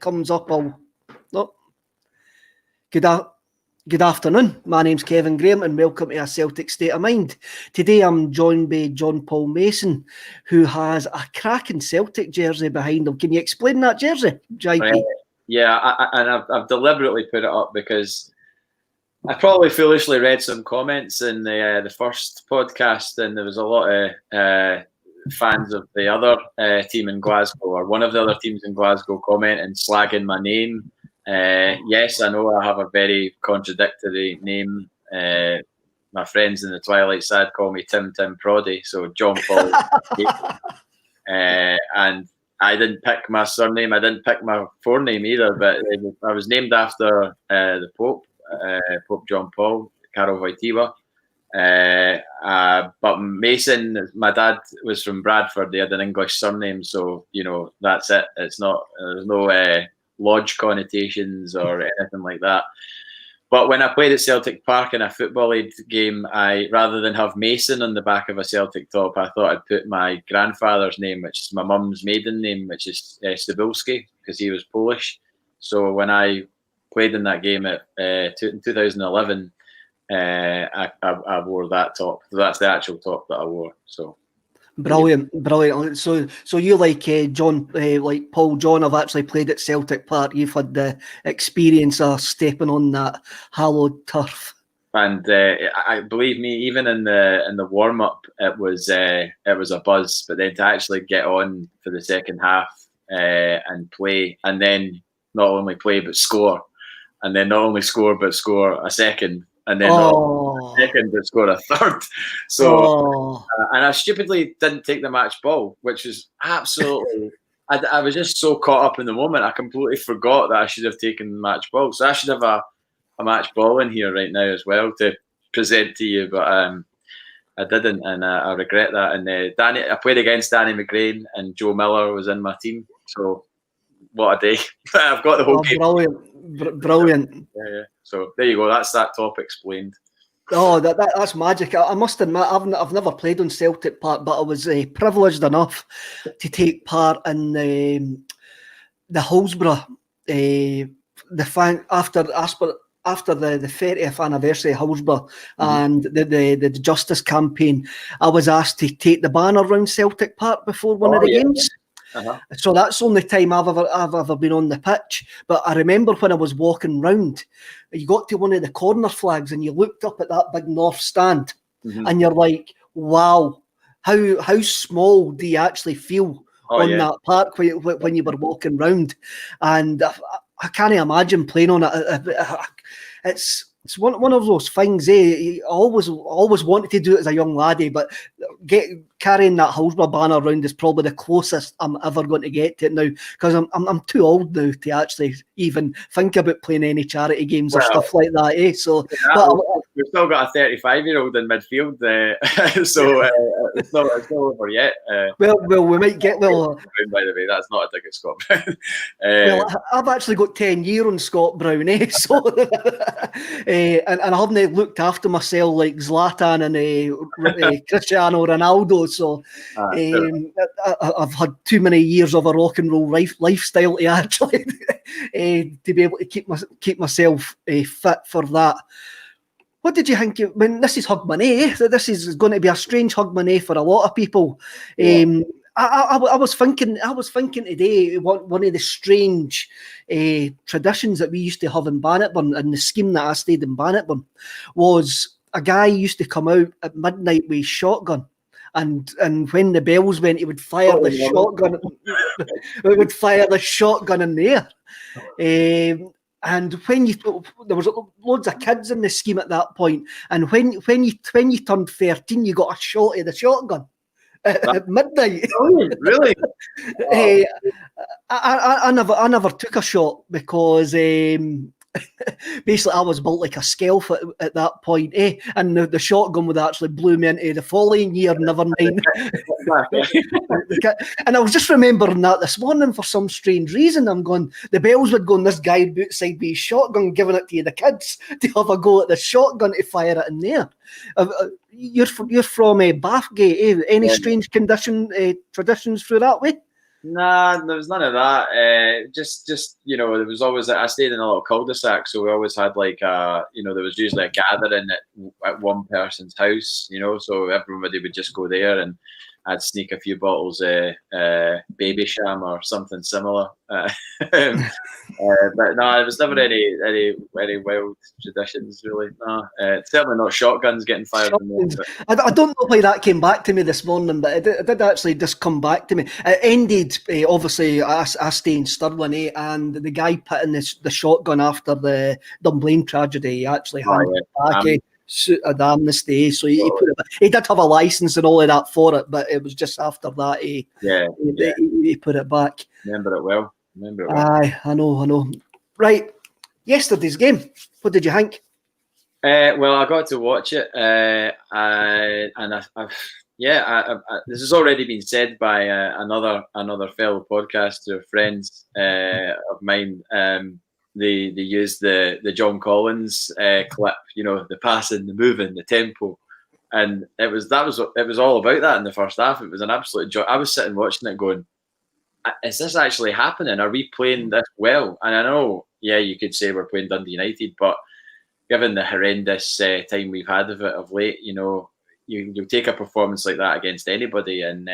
comes up, I'll... Oh. Good afternoon. My name's Kevin Graham and welcome to A Celtic State of Mind. Today I'm joined by John Paul Mason, who has a cracking Celtic jersey behind him. Can you explain that jersey, JP? Yeah, I've deliberately put it up because I probably foolishly read some comments in the first podcast, and there was a lot of fans of the other team in Glasgow, or one of the other teams in Glasgow, commenting, slagging my name. Yes, I know I have a very contradictory name. My friends in the Twilight Sad call me Tim Proddy, so John Paul. And I didn't pick my surname. I didn't pick my forename either, but I was named after the Pope, Pope John Paul, Karol Wojtyła. But Mason, my dad was from Bradford. They had an English surname, so that's it. It's not. There's no lodge connotations or anything like that. But when I played at Celtic Park in a Football Aid game, rather than have Mason on the back of a Celtic top, I thought I'd put my grandfather's name, which is my mum's maiden name, which is Stybulski, because he was Polish. So when I played in that game in 2011, I wore that top. So that's the actual top that I wore. So. Brilliant. So you like John, like Paul John, have actually played at Celtic Park. You've had the experience of stepping on that hallowed turf. And I believe me, even in the warm up, it was a buzz. But then to actually get on for the second half and play, and then not only play but score, and then not only score but score a second. And then not a second, but score a third. So, and I stupidly didn't take the match ball, which was absolutely. I was just so caught up in the moment. I completely forgot that I should have taken the match ball. So I should have a match ball in here right now as well to present to you, but I didn't, and I regret that. And I played against Danny McGrain, and Joe Miller was in my team. So what a day! I've got the whole game. Brilliant. Yeah. So there you go. That's that top explained. Oh, that's magic. I must admit, I've never played on Celtic Park, but I was privileged enough to take part in the Hillsborough after the 30th anniversary of Hillsborough and the Justice campaign. I was asked to take the banner around Celtic Park before one of the games. Uh-huh. So that's the only time I've ever been on the pitch. But I remember when I was walking round, you got to one of the corner flags and you looked up at that big north stand, and you're like, wow, how small do you actually feel that park when you were walking round? And I can't imagine playing on it. It's one of those things. I always wanted to do it as a young laddie, but carrying that Hillsborough banner around is probably the closest I'm ever going to get to it now, because I'm too old now to actually even think about playing any charity games or stuff like that. So we've still got a 35-year-old in midfield, so it's not over yet. Well, we might get By the way, that's not a dig at Scott Brown. Well, I've actually got 10 years on Scott Brown, so and I haven't looked after myself like Zlatan and Cristiano Ronaldo. So I've had too many years of a rock and roll lifestyle to actually to be able to keep myself fit for that. What did you think? This is Hogmanay. This is going to be a strange Hogmanay for a lot of people. Yeah. I was thinking today, one of the strange traditions that we used to have in Bannockburn, and the scheme that I stayed in Bannockburn, was a guy used to come out at midnight with his shotgun. And when the bells went, he would fire the shotgun. It would fire the shotgun in the air. And there was loads of kids in the scheme at that point. And when you turned 13, you got a shot of the shotgun at midnight. Oh, really? I never took a shot because basically I was built like a scalp at that point, and the shotgun would actually blew me into the following year, never mind. And I was just remembering that this morning for some strange reason. I'm going, the bells would go, and this guy outside with his shotgun giving it to the kids to have a go at the shotgun to fire it in there. You're from Bathgate, Any strange traditions through that way? Nah, there was none of that. Just there was always I stayed in a little cul-de-sac, so we always had like there was usually a gathering at one person's house, so everybody would just go there, and I'd sneak a few bottles of Baby Sham or something similar. But no, it was never any wild traditions really. No, certainly not shotguns getting fired. I don't know why that came back to me this morning, but it did actually just come back to me. It ended, obviously, I stay in Stirling, and the guy putting the shotgun after the Dunblane tragedy, he actually handed it back. An amnesty, so he did have a license and all of that for it, but it was just after that he put it back. Remember it well. Aye, I know. Right, yesterday's game. What did you think? Well, I got to watch it, this has already been said by another fellow podcaster, friends of mine. They used the John Collins clip, the passing, the moving, the tempo, and it was all about that in the first half. It was an absolute joy. I was sitting watching it, going, "Is this actually happening? Are we playing this well?" And I know, you could say we're playing Dundee United, but given the horrendous time we've had of it of late, you'll take a performance like that against anybody, and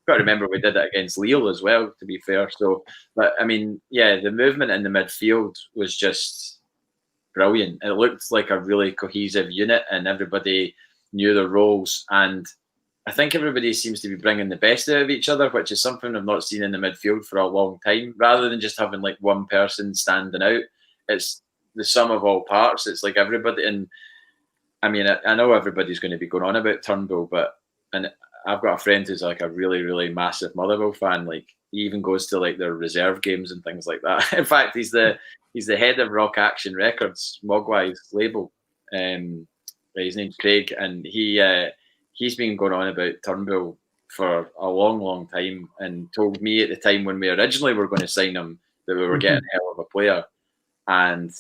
got to remember we did it against Lille as well, to be fair. So, but I mean, the movement in the midfield was just brilliant. It looked like a really cohesive unit, and everybody knew their roles. And I think everybody seems to be bringing the best out of each other, which is something I've not seen in the midfield for a long time. Rather than just having like one person standing out, it's the sum of all parts. It's like everybody, and I mean, I know everybody's going to be going on about Turnbull, and I've got a friend who's like a really, really massive Motherwell fan. Like, he even goes to like their reserve games and things like that. In fact, he's the head of Rock Action Records, Mogwai's label. His name's Craig, and he's been going on about Turnbull for a long, long time, and told me at the time when we originally were going to sign him that we were getting a hell of a player. And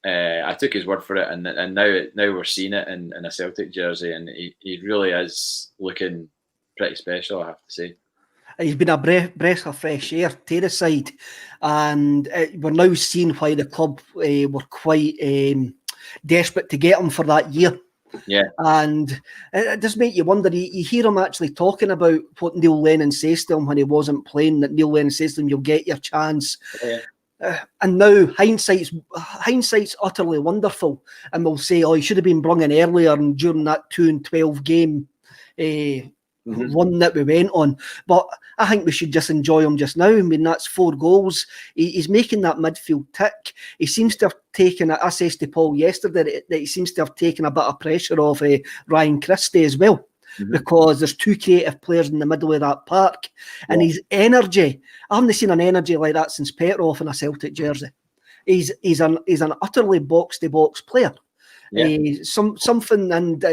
I took his word for it, and now we're seeing it in a Celtic jersey, and he really is looking pretty special, I have to say. He's been a breath of fresh air to the side, and we're now seeing why the club were quite desperate to get him for that year. Yeah, and it does make you wonder. You hear him actually talking about what Neil Lennon says to him when he wasn't playing. That Neil Lennon says to him, "You'll get your chance." Yeah. And now hindsight's utterly wonderful, and we'll say, "Oh, he should have been brought in earlier and during that 2-12 game run that we went on." But I think we should just enjoy him just now. I mean, that's 4 goals. He's making that midfield tick. He seems to have taken, I said to Paul yesterday, that he seems to have taken a bit of pressure off Ryan Christie as well. Because there's 2 creative players in the middle of that park, and his energy, I haven't seen an energy like that since Petrov in a Celtic jersey. He's an utterly box to box player. Something, and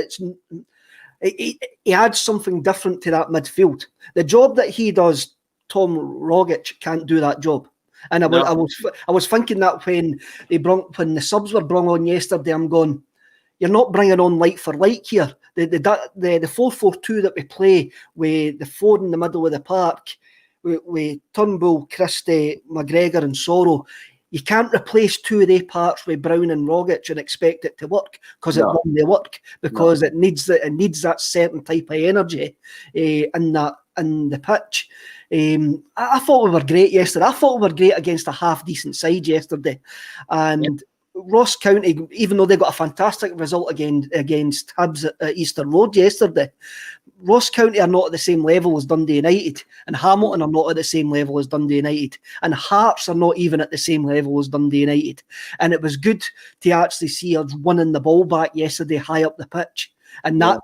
he adds something different to that midfield. The job that he does, Tom Rogic can't do that job. And I was thinking that when the subs were brought on yesterday, I'm going, you're not bringing on like for like here. The 4-4-2 that we play with the 4 in the middle of the park, with Turnbull, Christie, McGregor and Soro, you can't replace 2 of their parts with Brown and Rogic and expect it to work, because it won't work, because it needs that certain type of energy in the pitch. I thought we were great yesterday. I thought we were great against a half decent side yesterday, and Ross County, even though they got a fantastic result against Hibs at Easter Road yesterday, Ross County are not at the same level as Dundee United, and Hamilton are not at the same level as Dundee United, and Hearts are not even at the same level as Dundee United. And it was good to actually see us winning the ball back yesterday high up the pitch, and that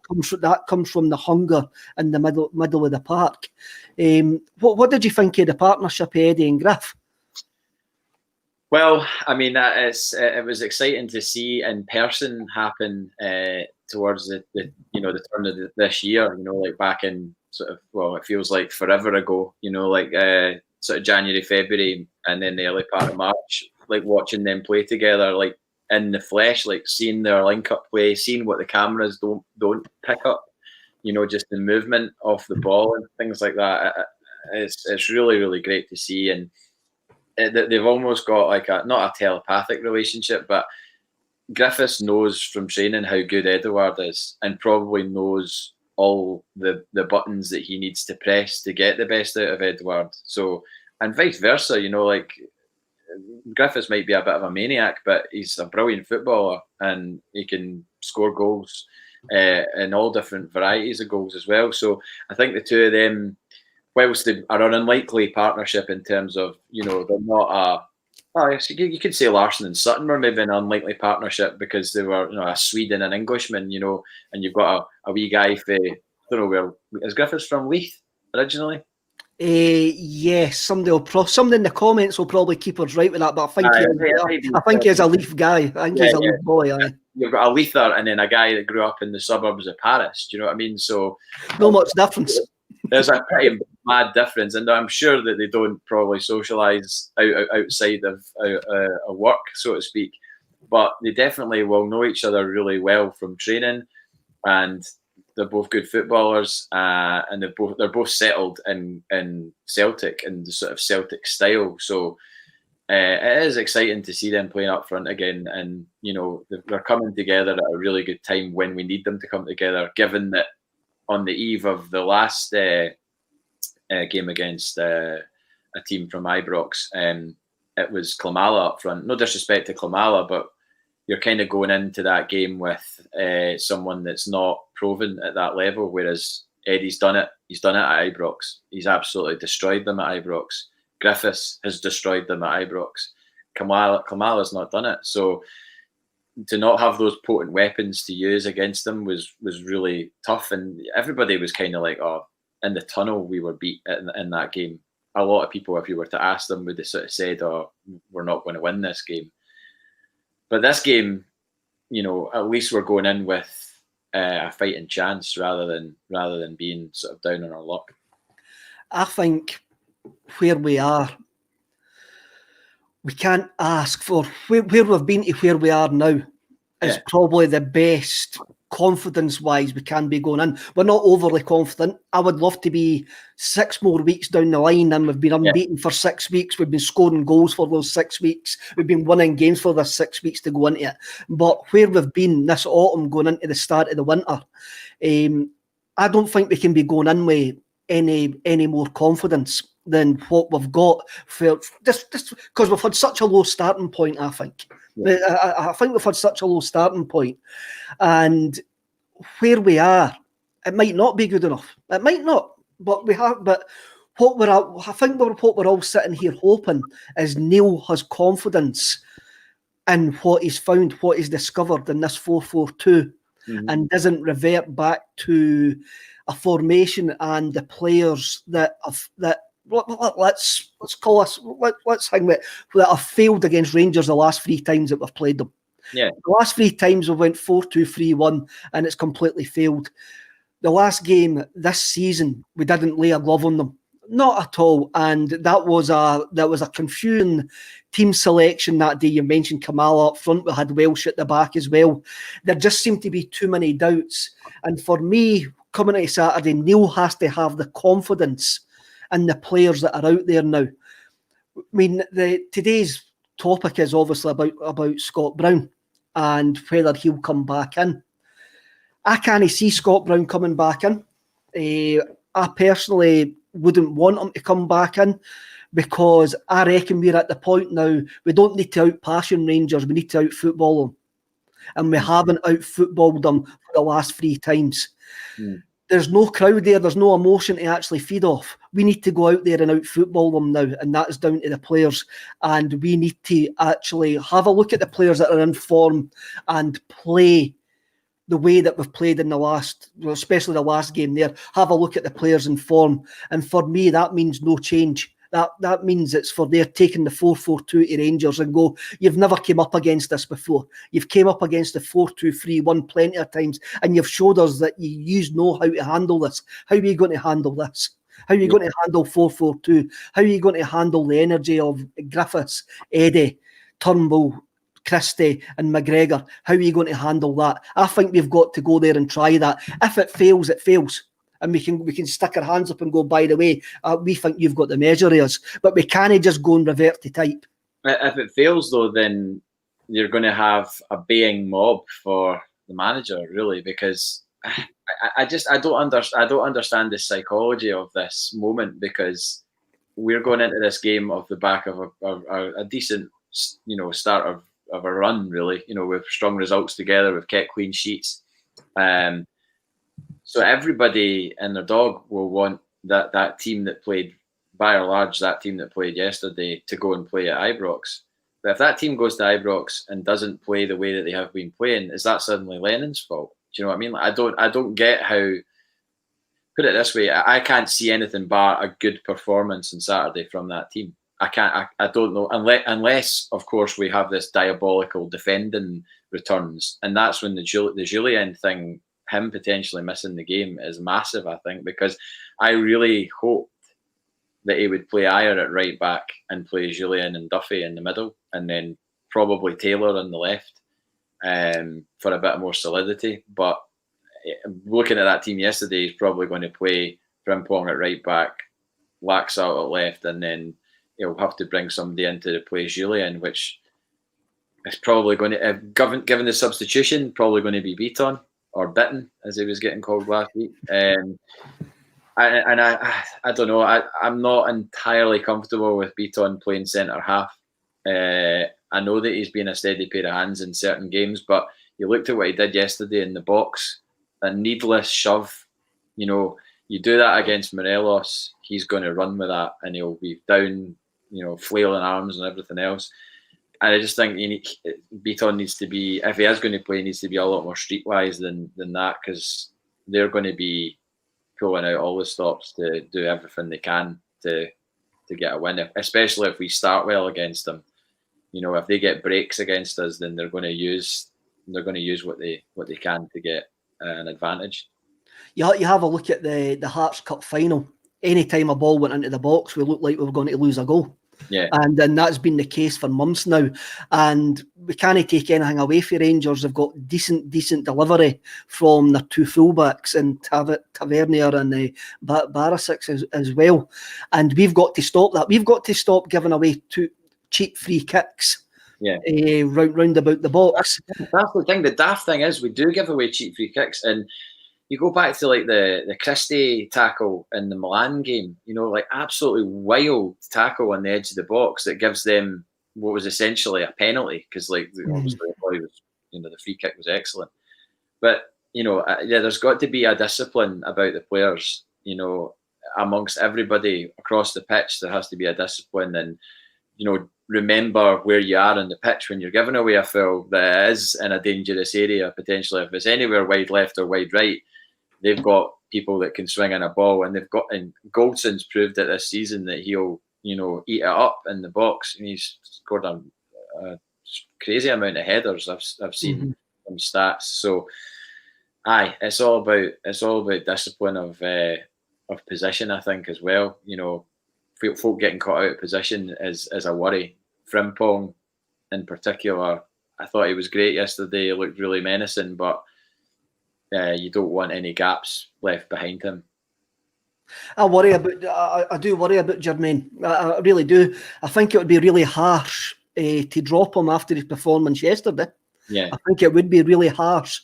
comes from the hunger in the middle of the park. What did you think of the partnership of Eddie and Griff? Well, I mean, it was exciting to see in person happen towards the turn of this year. Like back in it feels like forever ago. Like sort of January, February, and then the early part of March. Like watching them play together, like in the flesh, like seeing their link-up play, seeing what the cameras don't pick up. Just the movement off the ball and things like that. it's really, really great to see, and they've almost got like not a telepathic relationship, but Griffiths knows from training how good Edouard is, and probably knows all the buttons that he needs to press to get the best out of Edouard. So, and vice versa, like Griffiths might be a bit of a maniac, but he's a brilliant footballer, and he can score goals in all different varieties of goals as well. So I think the two of them, whilst they are an unlikely partnership in terms of, they're not a, you could say Larson and Sutton were maybe an unlikely partnership because they were, a Swede and an Englishman, and you've got a wee guy for, I don't know where, is Griffiths from Leith originally? Yes, somebody in the comments will probably keep us right with that, but I think he's a Leith guy. I think he's a Leith boy. Aye. You've got a Leither and then a guy that grew up in the suburbs of Paris. Do you know what I mean? So not much difference. There's a pretty mad difference, and I'm sure that they don't probably socialise outside of work, so to speak. But they definitely will know each other really well from training, and they're both good footballers, and they're both settled in Celtic and the sort of Celtic style. So it is exciting to see them playing up front again, and they're coming together at a really good time when we need them to come together. Given that on the eve of the last game against a team from Ibrox, it was Klimala up front. No disrespect to Klimala, but you're kind of going into that game with someone that's not proven at that level, whereas Eddie's done it. He's done it at Ibrox. He's absolutely destroyed them at Ibrox. Griffiths has destroyed them at Ibrox. Klimala's not done it. So to not have those potent weapons to use against them was really tough. And everybody was kind of like, in the tunnel we were beat in that game. A lot of people, if you were to ask them, would have sort of said, we're not going to win this game. But this game, at least we're going in with a fighting chance rather than being sort of down on our luck. I think where we are, we can't ask for where we've been to where we are now is probably the best confidence-wise we can be going in. We're not overly confident. I would love to be 6 more weeks down the line, and we've been unbeaten for 6 weeks. We've been scoring goals for those 6 weeks. We've been winning games for the 6 weeks to go into it. But where we've been this autumn going into the start of the winter, I don't think we can be going in with any more confidence than what we've got for just because we've had such a low starting point. I think we've had such a low starting point, and where we are, it might not be good enough. It might not, but we have. But what we're all sitting here hoping is Neil has confidence in what he's found, what he's discovered in this 4-4-2, and doesn't revert back to a formation and the players that have failed against Rangers the last 3 times that we've played them. Yeah, the last 3 times we went 4-2-3-1, and it's completely failed. The last game this season, we didn't lay a glove on them, not at all, and that was a confusing team selection that day. You mentioned Kamala up front, we had Welsh at the back as well. There just seemed to be too many doubts, and for me, coming into Saturday, Neil has to have the confidence in the players that are out there now. I mean, today's topic is obviously about Scott Brown and whether he'll come back in. I can't see Scott Brown coming back in. I personally wouldn't want him to come back in because I reckon we're at the point now, we don't need to out-passion Rangers, we need to out-football them. And we haven't out-footballed them for the last 3 times. There's no crowd there. There's no emotion to actually feed off. We need to go out there and out-football them now, and that is down to the players. And we need to actually have a look at the players that are in form and play the way that we've played in the last, especially the last game there. Have a look at the players in form. And for me, that means no change. That means it's for they're taking the 4-4-2 to Rangers and go, you've never came up against this before. You've came up against the 4-2-3-1 plenty of times, and you've showed us that you know how to handle this. How are you going to handle this? How are you going to handle 4-4-2? How are you going to handle the energy of Griffiths, Eddie, Turnbull, Christie and McGregor? How are you going to handle that? I think we've got to go there and try that. If it fails, it fails. and we can stick our hands up and go, by the way, we think you've got the measure of us, but we can't just go and revert to type. If it fails, though, then you're going to have a baying mob for the manager, really, because I don't understand the psychology of this moment, because we're going into this game off the back of a decent, start of a run, really. With strong results together, we've kept clean sheets. So everybody and their dog will want that team that played, by and large, that team that played yesterday, to go and play at Ibrox. But if that team goes to Ibrox and doesn't play the way that they have been playing, is that suddenly Lennon's fault? Do you know what I mean? I don't get how. Put it this way, I can't see anything bar a good performance on Saturday from that team. I can't. I don't know, unless of course we have this diabolical defending returns, and that's when the Julien thing, him potentially missing the game, is massive. I think, because I really hoped that he would play Ayer at right back and play Julien and Duffy in the middle, and then probably Taylor on the left, for a bit more solidity. But looking at that team yesterday, he's probably going to play Frimpong at right back, Laxalt at left, and then he'll have to bring somebody into to play Julien, which is probably going to, given the substitution, probably going to be Beaton, or Bitten, as he was getting called last week. I don't know. I'm not entirely comfortable with Beaton playing centre half. I know that he's been a steady pair of hands in certain games, but you looked at what he did yesterday in the box, a needless shove. You do that against Morelos, he's going to run with that, and he'll be down, flailing arms and everything else. And I just think Beaton needs to be, if he is going to play, he needs to be a lot more streetwise than that, because they're going to be pulling out all the stops to do everything they can to get a win, especially if we start well against them. If they get breaks against us, then they're going to use what they can to get an advantage. You have a look at the Hearts Cup final. Any time a ball went into the box, we looked like we were going to lose a goal. Yeah, and that's been the case for months now, and we can't take anything away for Rangers. They've got decent delivery from their two fullbacks, and Tavernier and Barisic as well. And we've got to stop that. We've got to stop giving away two cheap free kicks. Yeah, round about the box. That's the thing. The daft thing is, we do give away cheap free kicks, and you go back to like the Christie tackle in the Milan game, like absolutely wild tackle on the edge of the box that gives them what was essentially a penalty, because obviously the free kick was excellent. But there's got to be a discipline about the players, amongst everybody across the pitch. There has to be a discipline, and remember where you are on the pitch when you're giving away a foul that is in a dangerous area potentially. If it's anywhere wide left or wide right, they've got people that can swing in a ball, and Goldson's proved it this season that he'll eat it up in the box, and he's scored a crazy amount of headers. I've seen some stats. So it's all about discipline of position, I think, as well. Folk getting caught out of position is a worry. Frimpong in particular, I thought he was great yesterday. He looked really menacing, but you don't want any gaps left behind him. I do worry about Jermaine. I really do. I think it would be really harsh to drop him after his performance yesterday. Yeah, I think it would be really harsh.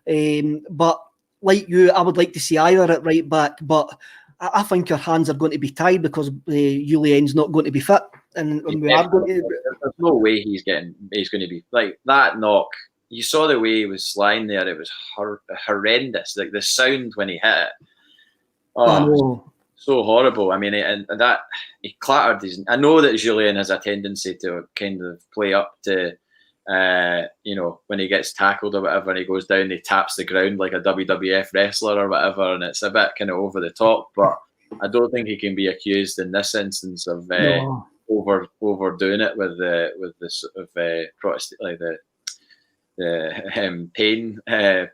But like you, I would like to see Ayer at right back, but I think our hands are going to be tied because Julien's not going to be fit, and we are going to. There's no way he's going to be like that knock. You saw the way he was lying there; it was horrendous. Like the sound when he hit it, so horrible. I mean, and that he clattered his. I know that Julien has a tendency to kind of play up to. When he gets tackled or whatever and he goes down, he taps the ground like a WWF wrestler or whatever, and it's a bit kind of over the top. But I don't think he can be accused in this instance of overdoing it with the sort of pain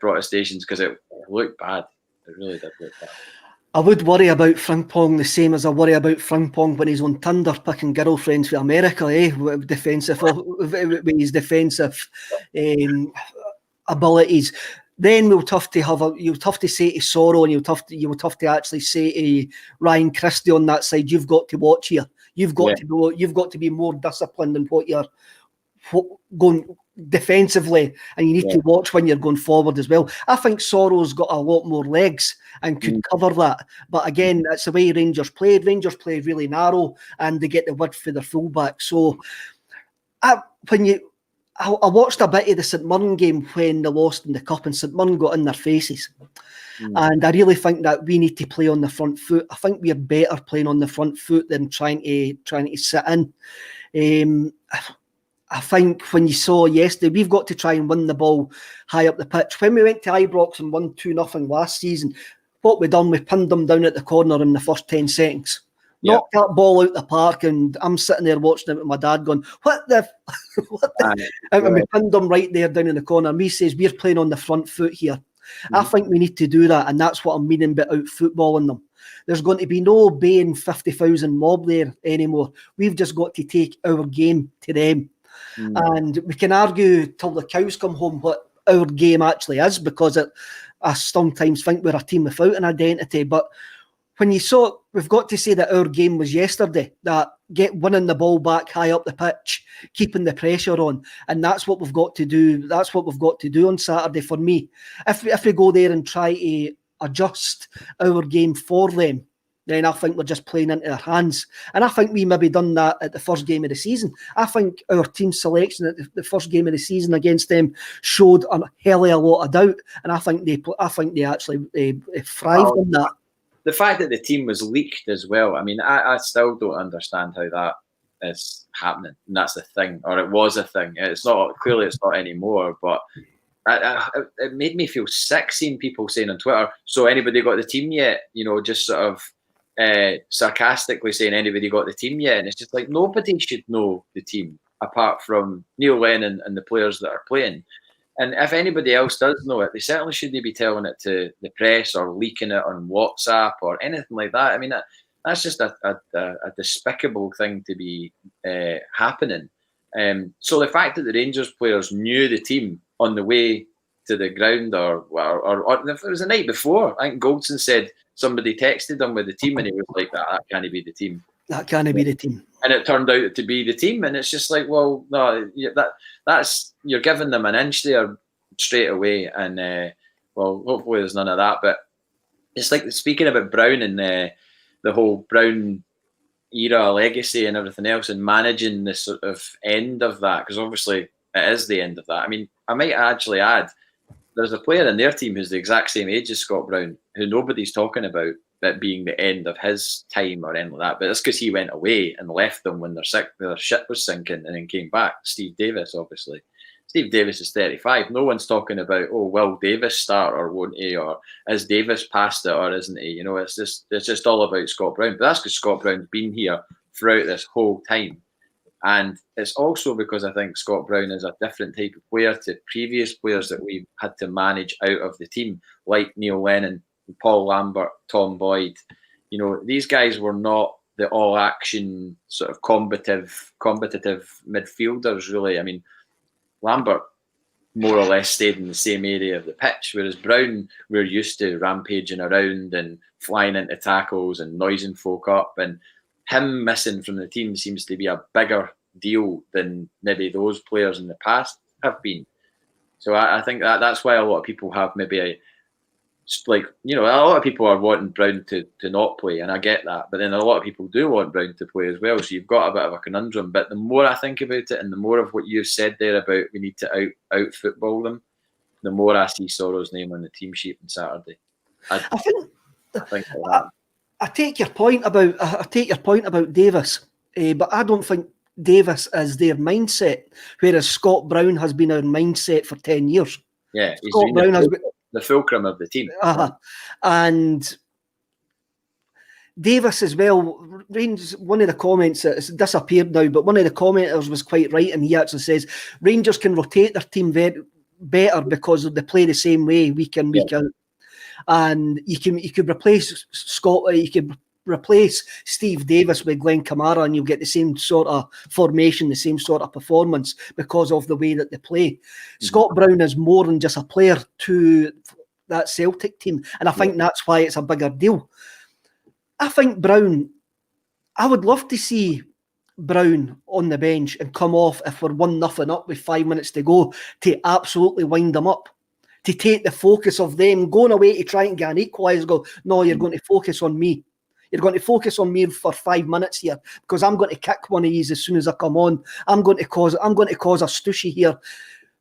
protestations, because it looked bad. It really did look bad. I would worry about Frimpong the same as I worry about Frimpong when he's on Tinder picking girlfriends for America, with his defensive abilities. then you'll have to say to Soro, and you would have to actually say to Ryan Christie on that side, you've got to watch here. You've got to be more disciplined in what you're going defensively, and you need to watch when you're going forward as well. I think Soro's got a lot more legs and could cover that. But again, that's the way Rangers played. Rangers played really narrow, and they get the width for their fullback. So I watched a bit of the St Mirren game when they lost in the Cup, and St Mirren got in their faces. And I really think that we need to play on the front foot. I think we're better playing on the front foot than trying to sit in. I think when you saw yesterday, we've got to try and win the ball high up the pitch. When we went to Ibrox and won 2-0 last season, what we done, we pinned them down at the corner in the first 10 seconds. Knocked that ball out the park, and I'm sitting there watching it with my dad going, what the? And we pinned them right there down in the corner. And he says, we're playing on the front foot here. I think we need to do that, and that's what I'm meaning about out footballing them. There's going to be no baying 50,000 mob there anymore. We've just got to take our game to them. And we can argue till the cows come home what our game actually is, because I sometimes think we're a team without an identity. But when you saw it, we've got to say that our game was yesterday, that winning the ball back high up the pitch, keeping the pressure on, and that's what we've got to do. That's what we've got to do on Saturday for me. If we go there and try to adjust our game for them, then I think we're just playing into their hands. And I think we maybe done that at the first game of the season. I think our team selection at the first game of the season against them showed a hell of a lot of doubt, and I think they actually thrived on that. The fact that the team was leaked as well, I mean, I still don't understand how that is happening. And that's the thing, or it was a thing. It's not anymore, but it made me feel sick seeing people saying on Twitter, so anybody got the team yet? Just sort of sarcastically saying, anybody got the team yet? And it's just like, nobody should know the team apart from Neil Lennon and the players that are playing. And if anybody else does know it, they certainly shouldn't be telling it to the press or leaking it on WhatsApp or anything like that. I mean, that's just a despicable thing to be happening. So the fact that the Rangers players knew the team on the way to the ground, or if it was the night before, I think Goldson said somebody texted him with the team, and he was like, that can't be the team. That can't be the team. And it turned out to be the team, and it's just like, well, no, that's you're giving them an inch there straight away, and well, hopefully there's none of that. But it's like, speaking about Brown and the whole Brown era legacy and everything else, and managing the sort of end of that, because obviously it is the end of that. I mean, I might actually add, there's a player in their team who's the exact same age as Scott Brown, who nobody's talking about that being the end of his time or anything like that. But it's because he went away and left them when their ship was sinking, and then came back. Steve Davis, obviously. Steve Davis is 35. No one's talking about, will Davis start or won't he, or is Davis past it or isn't he? It's just all about Scott Brown. But that's because Scott Brown's been here throughout this whole time. And it's also because I think Scott Brown is a different type of player to previous players that we've had to manage out of the team, like Neil Lennon, Paul Lambert, Tom Boyd. These guys were not the all-action sort of competitive midfielders, really. I mean, Lambert more or less stayed in the same area of the pitch, whereas Brown, we're used to rampaging around and flying into tackles and noising folk up, and him missing from the team seems to be a bigger deal than maybe those players in the past have been. So I think that's why a lot of people have maybe a lot of people are wanting Brown to not play, and I get that. But then a lot of people do want Brown to play as well. So you've got a bit of a conundrum. But the more I think about it, and the more of what you've said there about we need to out football them, the more I see Soro's name on the team sheet on Saturday. I think that. I take your point about Davis, but I don't think Davis is their mindset, whereas Scott Brown has been our mindset for 10 years. Yeah, Scott Brown has been the fulcrum of the team. And Davis as well. One of the comments, it's disappeared now, but one of the commenters was quite right, and he actually says Rangers can rotate their team better because they play the same way week in, week out. And you could replace Scott. You could replace Steve Davis with Glenn Kamara and you'll get the same sort of formation, the same sort of performance because of the way that they play. Mm-hmm. Scott Brown is more than just a player to that Celtic team, and I think that's why it's a bigger deal. I think Brown, I would love to see Brown on the bench and come off if we're 1-0 up with 5 minutes to go to absolutely wind them up, to take the focus of them going away to try and get an equaliser. Go, no, you're going to focus on me. You're going to focus on me for 5 minutes here because I'm going to kick one of these as soon as I come on. I'm going to cause a stushy here.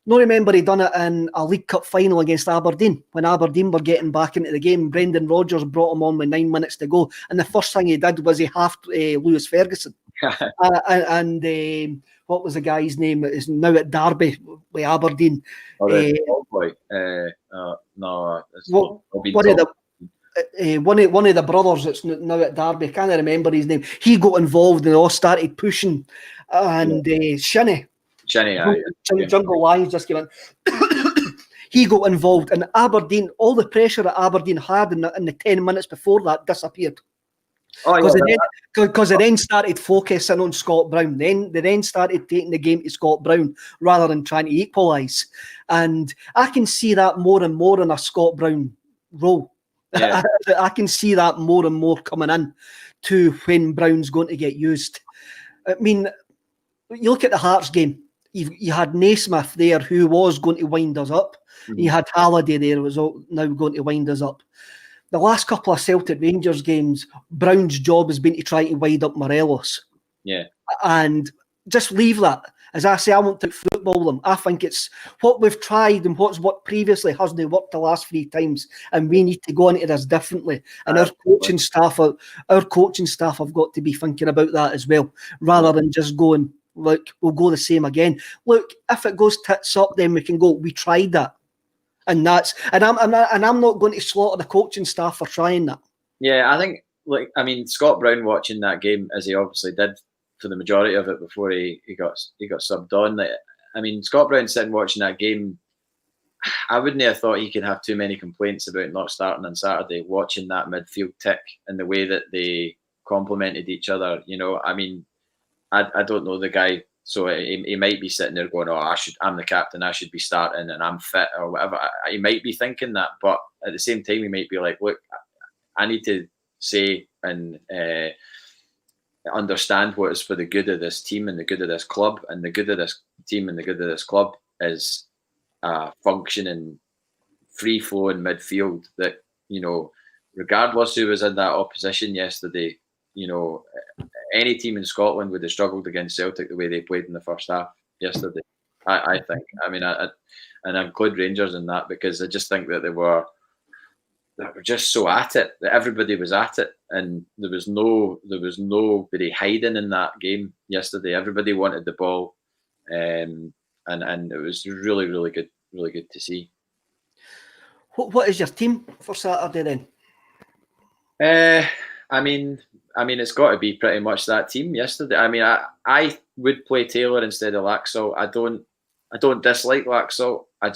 No, remember he done it in a League Cup final against Aberdeen when Aberdeen were getting back into the game. Brendan Rodgers brought him on with 9 minutes to go, and the first thing he did was he halved Lewis Ferguson. And what was the guy's name that is now at Derby with Aberdeen? One of the brothers that's now at Derby, can't I remember his name? He got involved and all started pushing, and Shinnie. Jungle Lions just came in. He got involved, and Aberdeen, all the pressure that Aberdeen had in the 10 minutes before that disappeared. Because they then started focusing on Scott Brown. They then started taking the game to Scott Brown rather than trying to equalise. And I can see that more and more in a Scott Brown role. Yeah. I can see that more and more coming in to when Brown's going to get used. I mean, you look at the Hearts game. You had Naismith there who was going to wind us up. Mm-hmm. You had Halliday there who was now going to wind us up. The last couple of Celtic Rangers games, Brown's job has been to try to wind up Morelos. Yeah. And just leave that. As I say, I want to football them. I think it's what we've tried and what's worked previously hasn't worked the last 3 times. And we need to go into this differently. And our coaching staff have got to be thinking about that as well, rather than just going, look, we'll go the same again. Look, if it goes tits up, then we can go, we tried that. And I'm not going to slaughter the coaching staff for trying that. Yeah, I think, Scott Brown watching that game, as he obviously did for the majority of it before he got subbed on. Scott Brown sitting watching that game, I wouldn't have thought he could have too many complaints about not starting on Saturday, watching that midfield tick and the way that they complemented each other. I don't know the guy, so he might be sitting there going, I'm the captain, I should be starting and I'm fit or whatever. He might be thinking that, but at the same time, he might be like, look, I need to say and understand what is for the good of this team and the good of this club, and the good of this team and the good of this club is functioning, free-flowing midfield that, regardless who was in that opposition yesterday, any team in Scotland would have struggled against Celtic the way they played in the first half yesterday. I think. And I include Rangers in that because I just think that they were just so at it, that everybody was at it, and there was nobody hiding in that game yesterday. Everybody wanted the ball, and it was really, really good to see. What is your team for Saturday then? It's got to be pretty much that team yesterday. I would play Taylor instead of Laxalt. I don't dislike Laxalt. I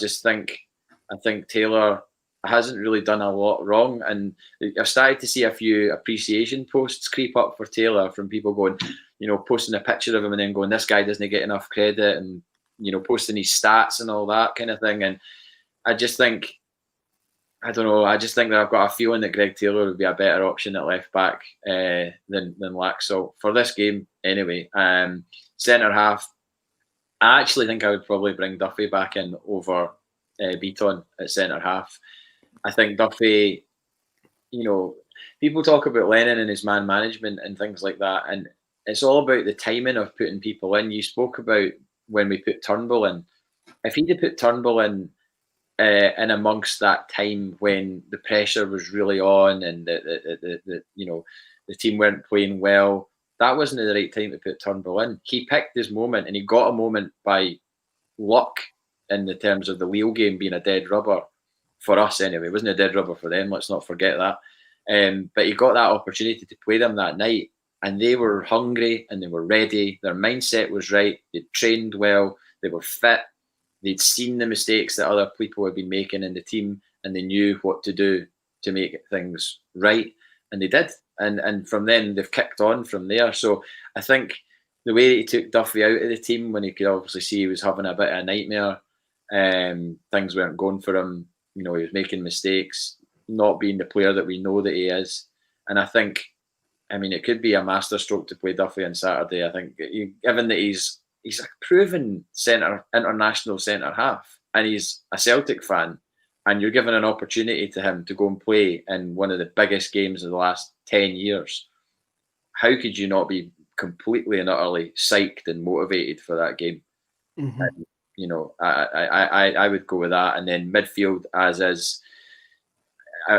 think Taylor hasn't really done a lot wrong, and I've started to see a few appreciation posts creep up for Taylor from people going, posting a picture of him and then going, this guy doesn't get enough credit, and posting his stats and all that kind of thing. And I just think, I don't know. I just think that I've got a feeling that Greg Taylor would be a better option at left back than Laxalt for this game anyway. Centre half, I actually think I would probably bring Duffy back in over Beaton at centre half. I think Duffy, people talk about Lennon and his man management and things like that, and it's all about the timing of putting people in. You spoke about when we put Turnbull in. If he'd have put Turnbull in amongst that time when the pressure was really on and the team weren't playing well, that wasn't the right time to put Turnbull in. He picked his moment, and he got a moment by luck in the terms of the Lille game being a dead rubber for us anyway. It wasn't a dead rubber for them, let's not forget that. But he got that opportunity to play them that night, and they were hungry and they were ready. Their mindset was right. They trained well. They were fit. They'd seen the mistakes that other people had been making in the team, and they knew what to do to make things right. And they did. and from then they've kicked on from there. So I think the way that he took Duffy out of the team when he could obviously see he was having a bit of a nightmare, things weren't going for him. He was making mistakes, not being the player that we know that he is. And I think, it could be a masterstroke to play Duffy on Saturday. I think, given that he's a proven international centre half, and he's a Celtic fan, and you're given an opportunity to him to go and play in one of the biggest games of the last 10 years, how could you not be completely and utterly psyched and motivated for that game? Mm-hmm. And, I would go with that. And then midfield, as is,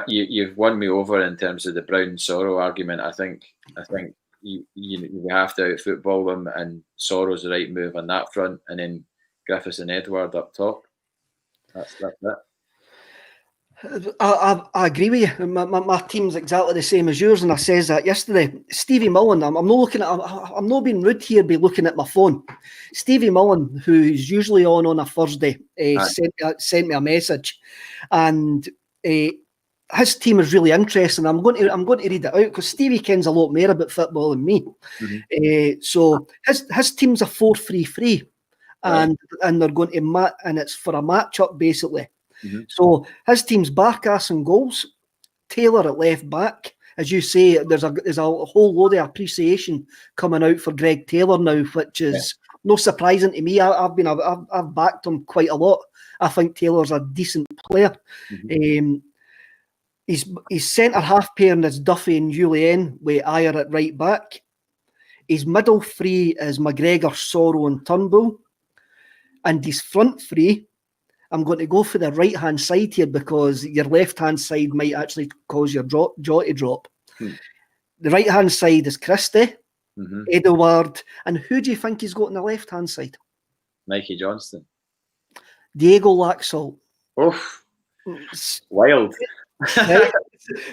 you've won me over in terms of the Brown Soro argument. I think you have to out football them, and Soro's the right move on that front, and then Griffiths and Edward up top. That's it. I agree with you. My team's exactly the same as yours, and I says that yesterday. Stevie Mullen, I'm not being rude here by looking at my phone. Stevie Mullen, who's usually on a Thursday, sent me a message, and his team is really interesting. I'm going to read it out because Stevie kens a lot more about football than me. Mm-hmm. So his team's a 4-3-3, right. and they're going to and it's for a match-up basically. Mm-hmm. So his team's Barkas in goals, Taylor at left back. As you say, there's a whole load of appreciation coming out for Greg Taylor now, which is no surprising to me. I've backed him quite a lot. I think Taylor's a decent player. Mm-hmm. His centre half pairing is Duffy and Julien with Ayer at right back. His middle three is McGregor, Soro and Turnbull. And his front three, I'm going to go for the right-hand side here because your left-hand side might actually cause your jaw to drop. The right-hand side is Christie, mm-hmm. Edouard, and who do you think he's got on the left-hand side? Mikey Johnston. Diego Laxalt. Oof. Wild. Right?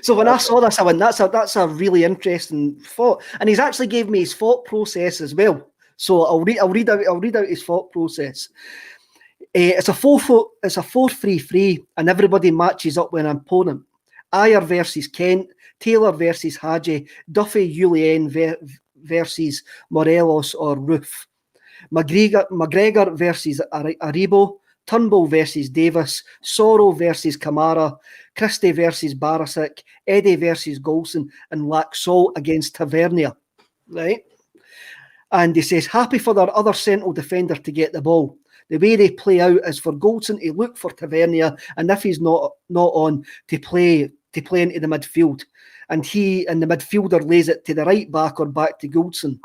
So when I saw this, I went, that's a really interesting thought. And he's actually gave me his thought process as well. So I'll read out his thought process. It's a 4-3-3, and everybody matches up with an opponent. Ayer versus Kent, Taylor versus Hadji, Duffy Julien versus Morelos or Roof, McGregor versus Aribo, Turnbull versus Davis, Soro versus Kamara, Christie versus Barisic, Eddie versus Golson, and Laxalt against Tavernier. Right? And he says, happy for their other central defender to get the ball. The way they play out is for Goldson to look for Tavernier, and if he's not on, to play into the midfield. And the midfielder lays it to the right back or back to Goldson.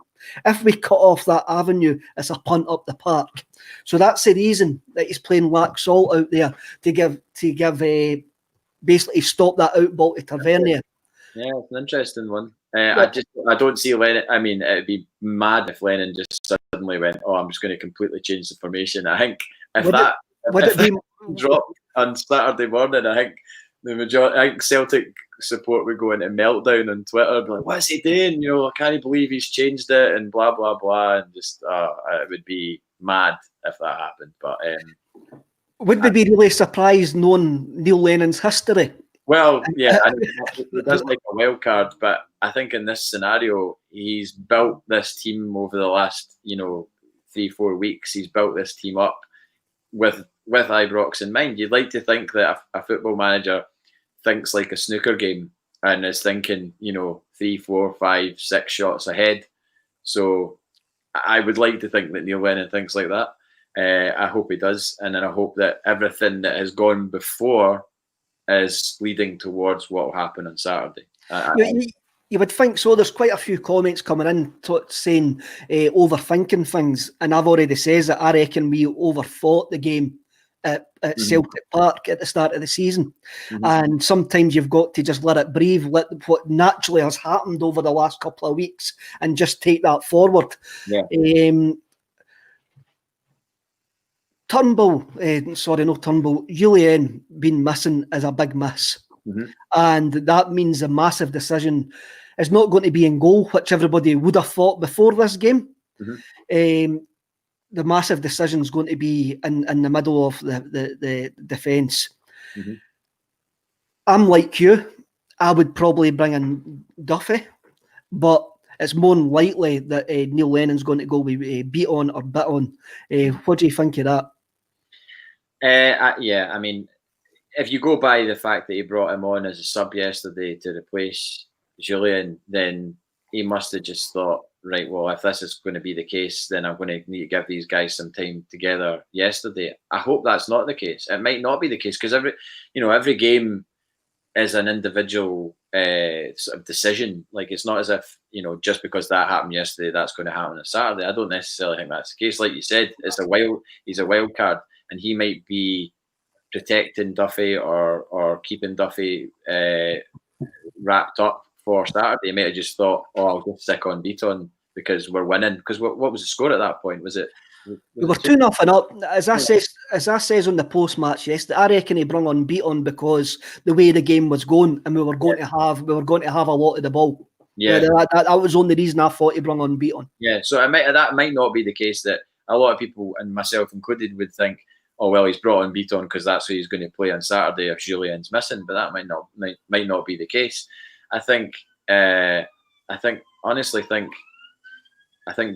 If we cut off that avenue, it's a punt up the park. So that's the reason that he's playing Laxalt out there to give basically stop that out ball to Tavernier. Yeah, it's an interesting one. I don't see Lennon. It'd be mad if Lennon just suddenly went, "Oh, I'm just going to completely change the formation." I think if that dropped on Saturday morning, I think the majority, I think Celtic support would go into meltdown on Twitter, be like, "What's he doing? I can't believe he's changed it," and blah blah blah, and just it would be mad if that happened. But would we be really surprised knowing Neil Lennon's history? Well, yeah, he does like a wild card, but I think in this scenario, he's built this team over the last, 3-4 weeks. He's built this team up with Ibrox in mind. You'd like to think that a football manager thinks like a snooker game and is thinking, 3, 4, 5, 6 shots ahead. So I would like to think that Neil Lennon thinks like that. I hope he does, and then I hope that everything that has gone before is leading towards what will happen on Saturday. You would think so. There's quite a few comments coming in saying overthinking things, and I've already said that I reckon we overthought the game at Celtic Park at the start of the season. Mm-hmm. And sometimes you've got to just let it breathe, let what naturally has happened over the last couple of weeks and just take that forward. Yeah. Julien being missing is a big miss. Mm-hmm. And that means a massive decision is not going to be in goal, which everybody would have thought before this game. Mm-hmm. The massive decision is going to be in the middle of the defence. Mm-hmm. I'm like you. I would probably bring in Duffy, but it's more than likely that Neil Lennon's going to go with beat on or bit on. What do you think of that? Yeah, I mean, if you go by the fact that he brought him on as a sub yesterday to replace Julian, then he must have just thought, right, well, if this is going to be the case, then I'm going to need to give these guys some time together yesterday. I hope that's not the case. It might not be the case because every game is an individual sort of decision. Like, it's not as if, just because that happened yesterday, that's going to happen on Saturday. I don't necessarily think that's the case. Like you said, he's a wild card, and he might be protecting Duffy or keeping Duffy wrapped up for Saturday. He might have just thought, "Oh, I'll just stick on Beaton because we're winning." Because what was the score at that point? Was it? We were 2-0 up. As I says on the post match yesterday, I reckon he brought on Beaton because the way the game was going, and we were going to have a lot of the ball. Yeah, that was the only reason I thought he brought on Beaton. Yeah, so that might not be the case. That a lot of people, and myself included, would think, oh well, he's brought on Beaton because that's who he's going to play on Saturday if Julian's missing. But that might not be the case. I honestly think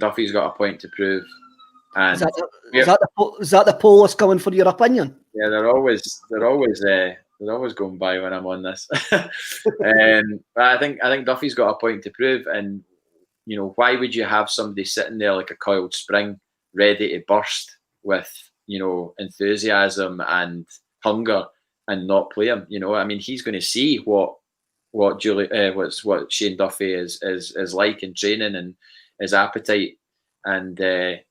Duffy's got a point to prove. And is that the poll that's coming for your opinion? Yeah, they're always going by when I'm on this. But I think Duffy's got a point to prove, and why would you have somebody sitting there like a coiled spring, ready to burst with enthusiasm and hunger, and not play him? I mean, he's going to see what Shane Duffy is like in training and his appetite, and I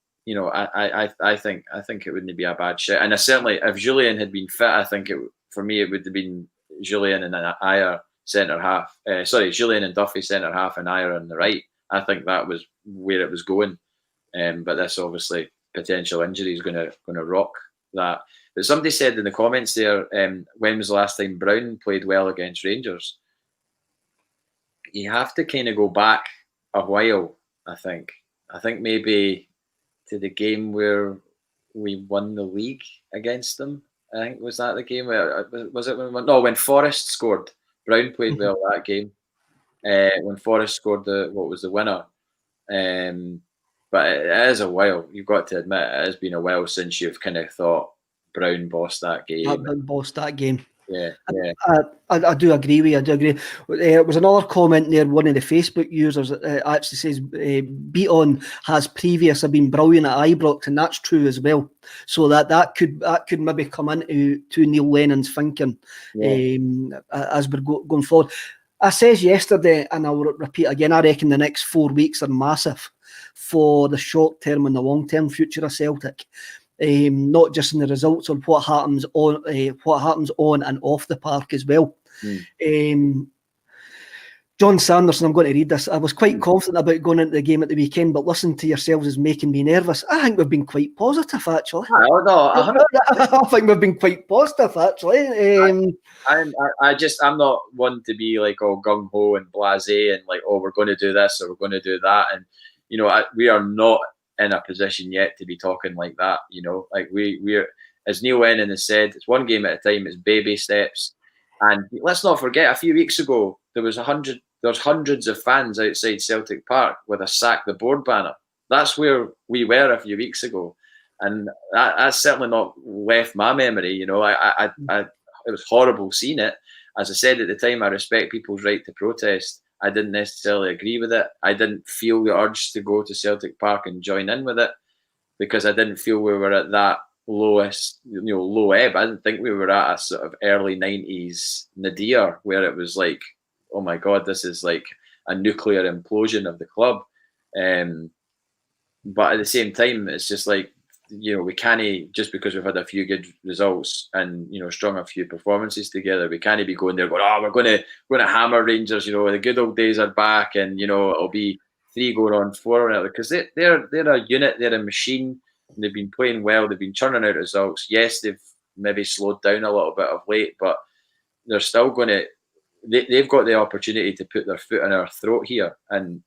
think it wouldn't be a bad shit. And certainly, if Julian had been fit, I think it would have been Julian and Ayer centre half. Julian and Duffy centre half, and Ayer on the right. I think that was where it was going. But this obviously potential injury is going to rock that. But somebody said in the comments there, when was the last time Brown played well against Rangers? You have to kind of go back a while. I think maybe to the game where we won the league against them. I think, was that the game? Was it when Forrest scored? Brown played well that game. When Forrest scored the winner. But it is a while. You've got to admit, it has been a while since you've kind of thought Brown bossed that game. Yeah. I do agree with you. I do agree. There was another comment there. One of the Facebook users actually says Beaton has previously been brilliant at Ibrox, and that's true as well. So that could maybe come into Neil Lennon's thinking as we're going forward. I says yesterday, and I'll repeat again, I reckon the next 4 weeks are massive for the short term and the long term future of Celtic. Not just in the results or what happens on and off the park as well. John Sanderson, I'm going to read this. I was quite confident about going into the game at the weekend, but listening to yourselves is making me nervous. I think we've been quite positive, actually. I think we've been quite positive, actually. I'm not one to be like all gung ho and blasé and like, oh, we're going to do this or we're going to do that, and we are not in a position yet to be talking like that. Like we're, as Neil Lennon has said, it's one game at a time. It's baby steps. And let's not forget, a few weeks ago, there's hundreds of fans outside Celtic Park with a sack the board banner. That's where we were a few weeks ago. And that's certainly not left my memory. It was horrible seeing it. As I said at the time, I respect people's right to protest. I didn't necessarily agree with it. I didn't feel the urge to go to Celtic Park and join in with it because I didn't feel we were at that low ebb. I didn't think we were at a sort of early 90s nadir where it was like, oh my God, this is like a nuclear implosion of the club. But at the same time, it's just like, we can't, just because we've had a few good results and, strung a few performances together, we can't be going there going, oh, we're going to hammer Rangers, the good old days are back, and, it'll be 3 going on 4, because they're a unit, they're a machine. They've been playing well. They've been churning out results. Yes, they've maybe slowed down a little bit of late, but they're still going to. They've got the opportunity to put their foot in our throat here, and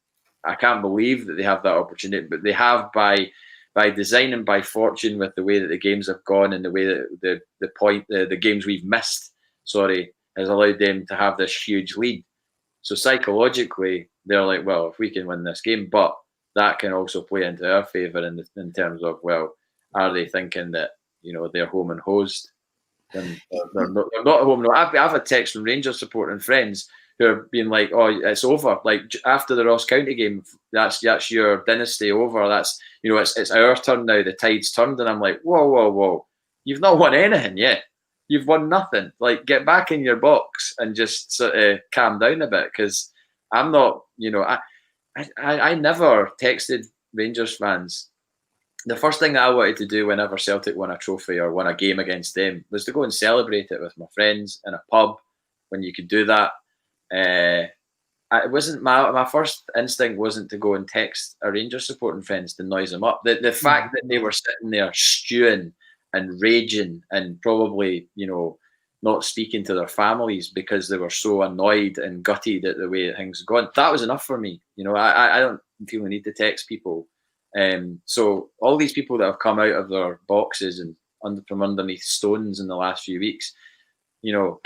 I can't believe that they have that opportunity. But they have by design and by fortune, with the way that the games have gone and the way that the games we've missed. has allowed them to have this huge lead. So psychologically, they're like, well, if we can win this game, but that can also play into our favour in terms of, well, are they thinking that, you know, they're home and hosed? And they're not home. No, I've had texts from Rangers supporting friends who are being like, "Oh, it's over." Like after the Ross County game, that's your dynasty over. That's, you know, it's our turn now. The tide's turned, and I'm like, whoa! You've not won anything yet. You've won nothing. Like, get back in your box and just sort of calm down a bit, because I'm not. You know, I never texted Rangers fans. The first thing that I wanted to do whenever Celtic won a trophy or won a game against them was to go and celebrate it with my friends in a pub when you could do that. It wasn't my first instinct wasn't to go and text a Rangers supporting friends to noise them up. The fact that they were sitting there stewing and raging and probably, you know, not speaking to their families because they were so annoyed and gutted at the way things were going, that was enough for me. You know, I don't feel the need to text people. So all these people that have come out of their boxes and from underneath stones in the last few weeks, you know,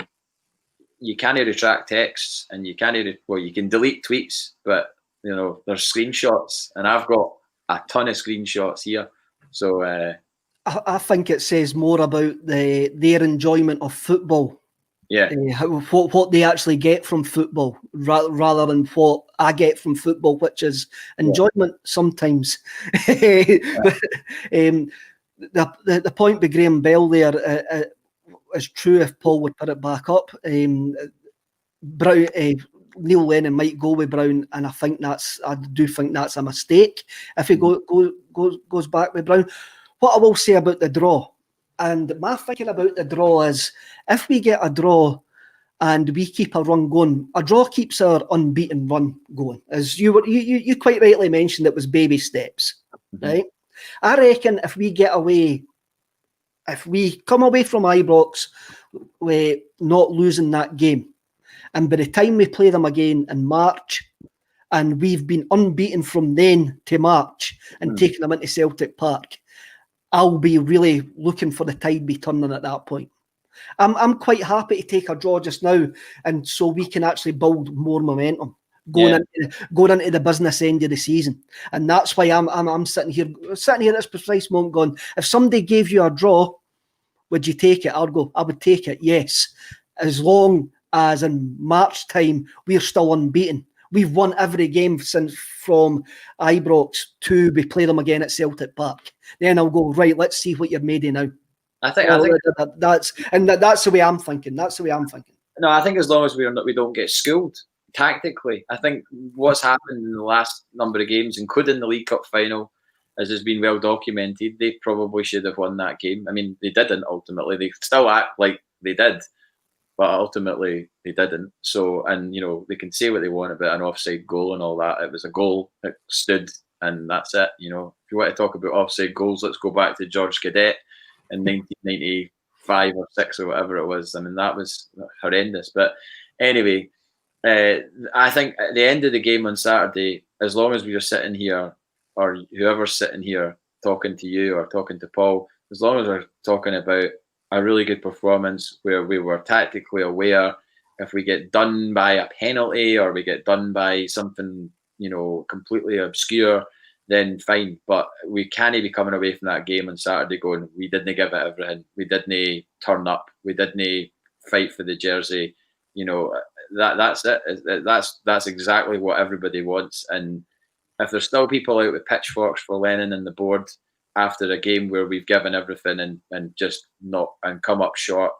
you can't retract texts and you can't, you can delete tweets, but, you know, there's screenshots, and I've got a ton of screenshots here. So I think it says more about their enjoyment of football. Yeah, what they actually get from football rather than what I get from football, which is enjoyment sometimes. The point by Graham Bell there is true if Paul would put it back up. Brown, Neil Lennon might go with Brown, and I do think that's a mistake if he goes back with Brown. What I will say about the draw, and my thinking about the draw is, if we get a draw and we keep a run going, a draw keeps our unbeaten run going. As you quite rightly mentioned, it was baby steps, right? I reckon if we come away from Ibrox with not losing that game, and by the time we play them again in March, and we've been unbeaten from then to March and taking them into Celtic Park, I'll be really looking for the tide be turning at that point. I'm quite happy to take a draw just now, and so we can actually build more momentum going into the business end of the season. And that's why I'm sitting here at this precise moment going, if somebody gave you a draw, would you take it? I would take it, yes, as long as in March time we're still unbeaten. We've won every game since from Ibrox to we play them again at Celtic Park. Then I'll go, right, let's see what you're made of now. I think that's the way I'm thinking. That's the way I'm thinking. No, I think as long as we don't get schooled tactically, I think what's happened in the last number of games, including the League Cup final, as has been well documented, they probably should have won that game. I mean, they didn't ultimately. They still act like they did, but ultimately they didn't. So, and you know, they can say what they want about an offside goal and all that. It was a goal that stood, and that's it. You know, if you want to talk about offside goals, let's go back to George Cadet in 1995 or 6 or whatever it was. I mean, that was horrendous. But anyway, I think at the end of the game on Saturday, as long as we are sitting here, or whoever's sitting here talking to you or talking to Paul, as long as we're talking about a really good performance where we were tactically aware, if we get done by a penalty or we get done by something, you know, completely obscure, then fine. But we can't be coming away from that game on Saturday going, we didn't give it everything. We didn't turn up. We didn't fight for the jersey. You know, that's it. That's exactly what everybody wants. And if there's still people out with pitchforks for Lennon and the board after a game where we've given everything and just not and come up short,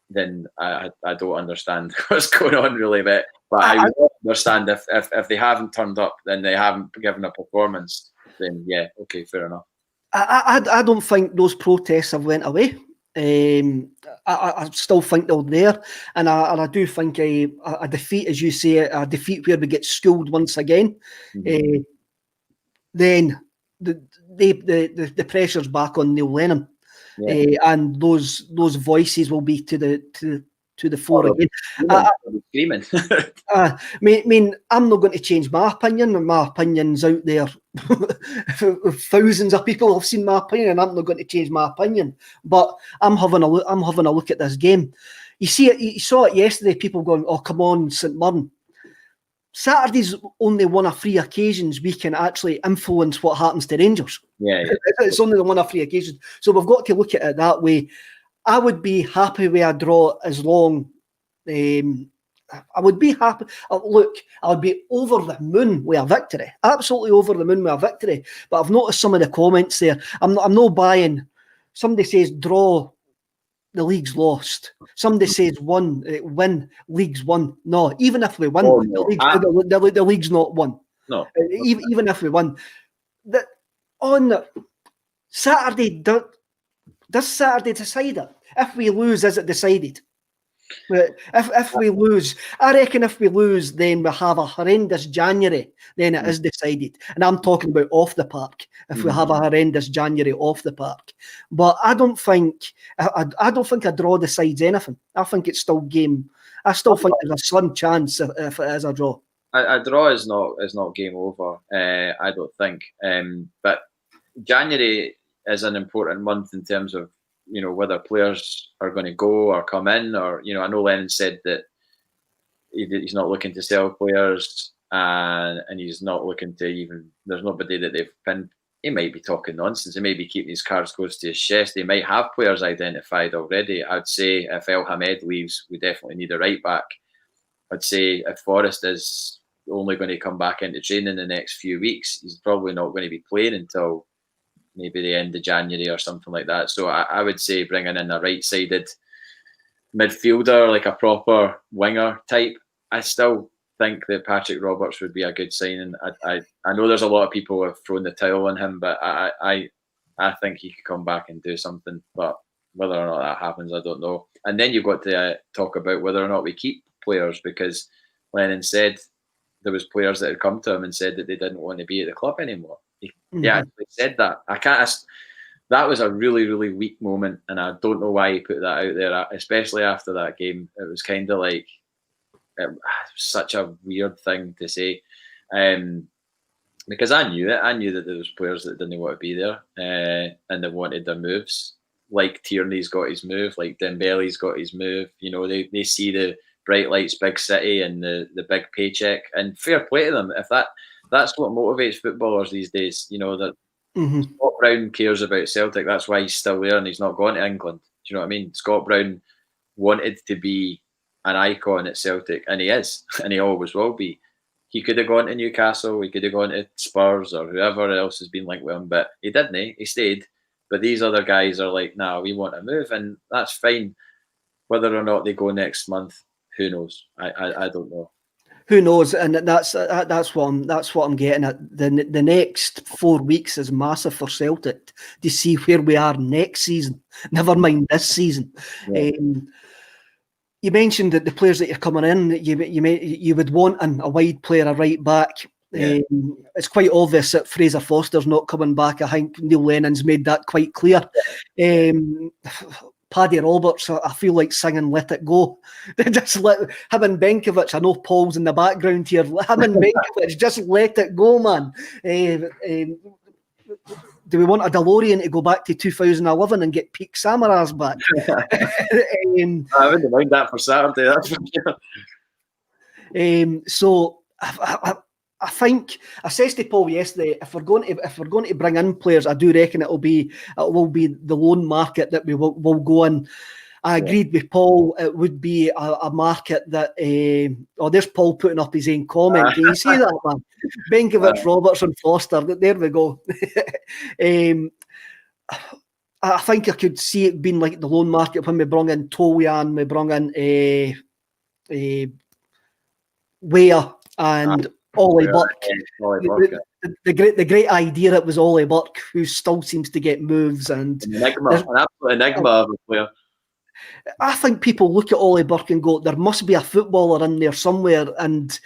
then I don't understand what's going on really. But I would understand if they haven't turned up, then they haven't given a performance, then yeah, okay, fair enough. I don't think those protests have went away. I still think they're there, and I do think a defeat, as you say, a defeat where we get schooled once again, then the pressure's back on Neil Lennon, and those voices will be to the fore again. Screaming. I mean, I'm not going to change my opinion. My opinion's out there. Thousands of people have seen my opinion, and I'm not going to change my opinion. But I'm having a look at this game. You see it. You saw it yesterday. People going, "Oh, come on, St Mirren." Saturday's only one of 3 occasions we can actually influence what happens to Rangers. Yeah. It's only the one of 3 occasions. So we've got to look at it that way. I would be happy with a draw as long. I would be happy. Look, I would be over the moon with a victory. Absolutely over the moon with a victory. But I've noticed some of the comments there. I'm not buying. Somebody says draw, the league's lost. Somebody says win, league's won. No, even if we win, the league's not won. No. Even if we win. On Saturday, does Saturday decide it? If we lose, is it decided? If we lose, I reckon if we lose, then we have a horrendous January, then it is decided. And I'm talking about off the park, if we have a horrendous January off the park. But I don't think a draw decides anything. I think it's still game. I still think there's a slim chance if it is a draw. A draw is not game over, I don't think. But January is an important month in terms of, whether players are going to go or come in, or, I know Lennon said that he's not looking to sell players, and he's not looking to there's nobody that they've pinned. He might be talking nonsense. He may be keeping his cards close to his chest. They might have players identified already. I'd say if El Hamed leaves, we definitely need a right back. I'd say if Forrest is only going to come back into training in the next few weeks, he's probably not going to be playing until maybe the end of January or something like that. So I would say bringing in a right-sided midfielder, like a proper winger type. I still think that Patrick Roberts would be a good signing. I know there's a lot of people who have thrown the towel on him, but I think he could come back and do something. But whether or not that happens, I don't know. And then you've got to talk about whether or not we keep players, because Lennon said there was players that had come to him and said that they didn't want to be at the club anymore. He actually said that. That was a really, really weak moment, and I don't know why he put that out there, especially after that game. It was kind of like such a weird thing to say, because I knew it. I knew that there was players that didn't want to be there, and they wanted their moves. Like Tierney's got his move, like Dembele's got his move. They see the bright lights, big city, and the big paycheck, and fair play to them. If that's what motivates footballers these days. That Scott Brown cares about Celtic. That's why he's still there and he's not gone to England. Do you know what I mean? Scott Brown wanted to be an icon at Celtic, and he is, and he always will be. He could have gone to Newcastle, he could have gone to Spurs or whoever else has been linked with him, but he didn't. He stayed. But these other guys are like, nah, we want to move, and that's fine. Whether or not they go next month, who knows? I don't know. Who knows? And that's what I'm getting at. The next 4 weeks is massive for Celtic to see where we are next season. Never mind this season. Yeah. You mentioned that the players that you're coming in, you would want a wide player, a right back. Yeah. It's quite obvious that Fraser Foster's not coming back. I think Neil Lennon's made that quite clear. Paddy Roberts, I feel like singing "Let It Go." Just let him and Benkovic. I know Paul's in the background here. Him and Benkovic, just let it go, man. Do we want a DeLorean to go back to 2011 and get Peak Samaras back? I wouldn't mind that for Saturday. That's for sure. So I think I said to Paul yesterday, if we're going to bring in players, I do reckon it will be the loan market that we will go in. I agreed with Paul. It would be a market that. There's Paul putting up his own comment. Can you see that, man? Benkovic, Robertson, Foster. There we go. I think I could see it being like the loan market when we brought in Tolian, we brought in Weah and Ollie Burke. The great idea it was Ollie Burke, who still seems to get moves and an absolute enigma of a player. I think people look at Ollie Burke and go, there must be a footballer in there somewhere, and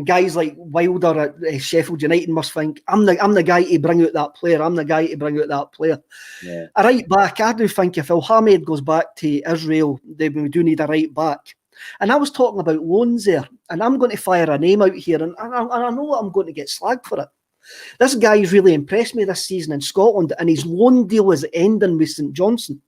guys like Wilder at Sheffield United must think, I'm the guy to bring out that player. I'm the guy to bring out that player. Yeah. A right back, I do think if El Hamed goes back to Israel, then we do need a right back. And I was talking about loans there, and I'm going to fire a name out here, and I know I'm going to get slagged for it. This guy's really impressed me this season in Scotland, and his loan deal is ending with St Johnstone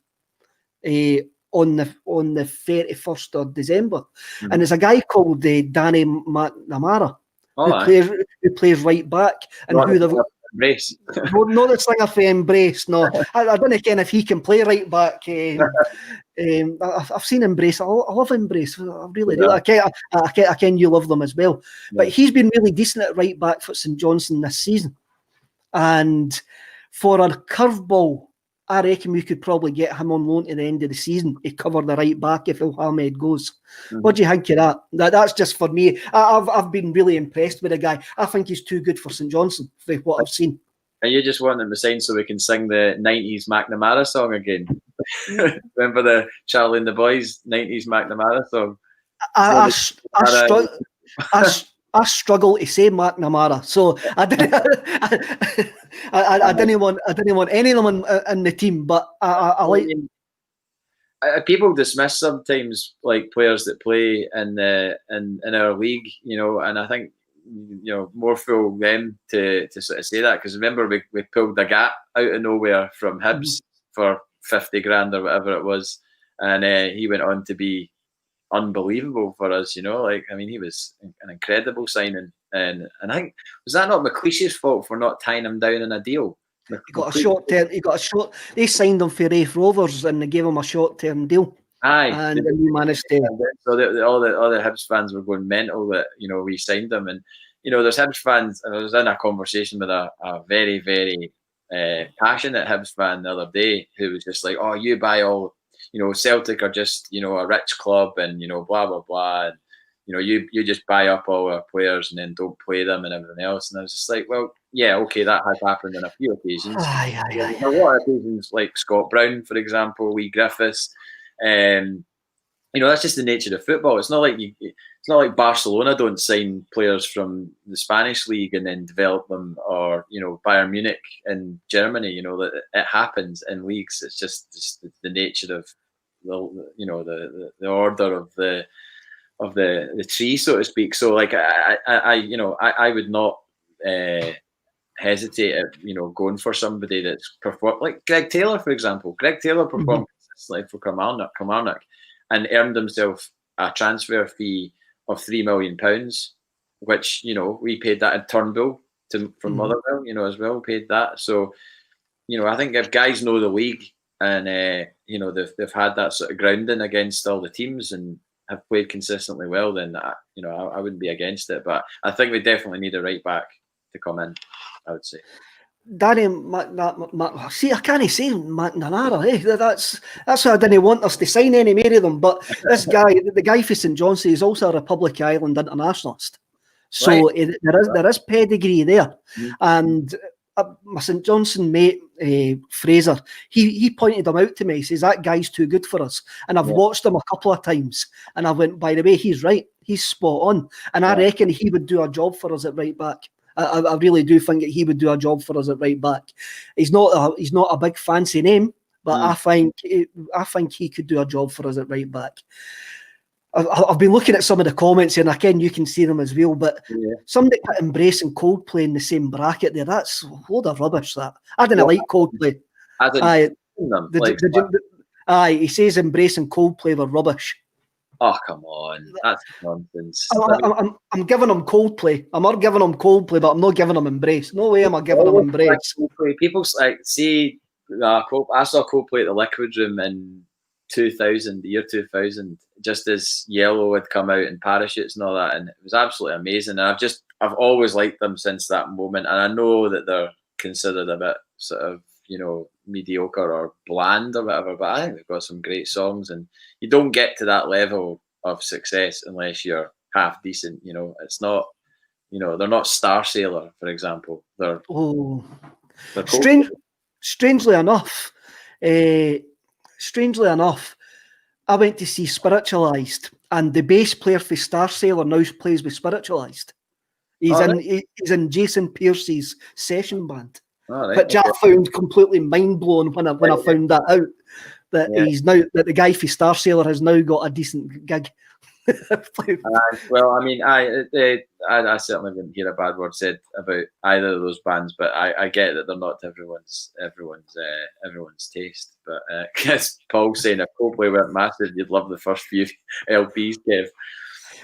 on the 31st of December, and there's a guy called Danny McNamara who plays right back, and not who they've Embrace. not the singer for Embrace. No, I don't know if he can play right back. I've seen Embrace. I love Embrace. I really do. I can you love them as well. Yeah. But he's been really decent at right back for St Johnstone this season. And for a curveball, I reckon we could probably get him on loan to the end of the season to cover the right back if Ilhamed goes. What do you think of that? That's just for me. I've been really impressed with the guy. I think he's too good for St Johnstone for what I've seen. And you just want him to sign so we can sing the 90s McNamara song again. Remember the Charlie and the Boys 90s McNamara song? I struggle to say McNamara, so I didn't want any of them in the team. But I like. People dismiss sometimes like players that play in our league, and I think more fool them to sort of say that, because remember we pulled a gap out of nowhere from Hibs for 50 grand or whatever it was, and he went on to be unbelievable for us. He was an incredible signing, and I think, was that not McLeish's fault for not tying him down in a deal? He got a short term. They signed him for Raith Rovers and they gave him a short term deal. Aye, and we managed to. So all the Hibs fans were going mental that we signed them, and there's Hibs fans. And I was in a conversation with a very, very passionate Hibs fan the other day who was just like, "Oh, you buy all, Celtic are just a rich club, and blah blah blah, and you just buy up all our players and then don't play them and everything else." And I was just like, well, yeah, okay, that has happened on a few occasions. A lot of occasions, like Scott Brown, for example, Lee Griffiths. That's just the nature of football. It's not like Barcelona don't sign players from the Spanish league and then develop them, or Bayern Munich in Germany. That it happens in leagues. It's just the nature of the order of the tree, so to speak. So like I would not hesitate at going for somebody that's performed, like Greg Taylor, for example. Greg Taylor performed consistently for Kilmarnock and earned himself a transfer fee of £3 million, which we paid that in Turnbull from Motherwell, as well, paid that. So I think if guys know the league and they've had that sort of grounding against all the teams and have played consistently well, then I wouldn't be against it. But I think we definitely need a right back to come in, I would say. Danny, see, I can't say McNamara. That's why I didn't want us to sign any more of them. But this guy, the guy for St Johnstone, is also a Republic of Ireland internationalist. So there is pedigree there. And my St Johnstone mate, Fraser, he pointed him out to me. He says, that guy's too good for us. And I've watched him a couple of times. And I went, by the way, he's right. He's spot on. And I reckon he would do a job for us at right back. I really do think that he would do a job for us at right back. He's not a big fancy name, but I think he could do a job for us at right back. I've been looking at some of the comments and again you can see them as well, but somebody put Embrace and Coldplay in the same bracket there. That's a load of rubbish. That I didn't like Coldplay. He says Embrace and Coldplay were rubbish. Oh, come on. That's nonsense. I'm giving them Coldplay. I'm not giving them Coldplay, but I'm not giving them Embrace. No way am I giving them Embrace. People see, I saw Coldplay at the Liquid Room in the year 2000, just as Yellow had come out in parachutes and all that, and it was absolutely amazing. And I've always liked them since that moment. And I know that they're considered a bit sort of, mediocre or bland or whatever, but I think they've got some great songs, and you don't get to that level of success unless you're half decent. It's not, they're not Star Sailor, for example. They're strangely enough, I went to see Spiritualised, and the bass player for Star Sailor now plays with Spiritualised. He's in Jason Pierce's session band. Which I found completely mind blowing when I found that out, that he's now, that the guy for Star Sailor has now got a decent gig. Well, I mean, I certainly wouldn't hear a bad word said about either of those bands, but I get that they're not to everyone's taste. But as Paul's saying, if Coldplay weren't massive, you'd love the first few LPs, Kev.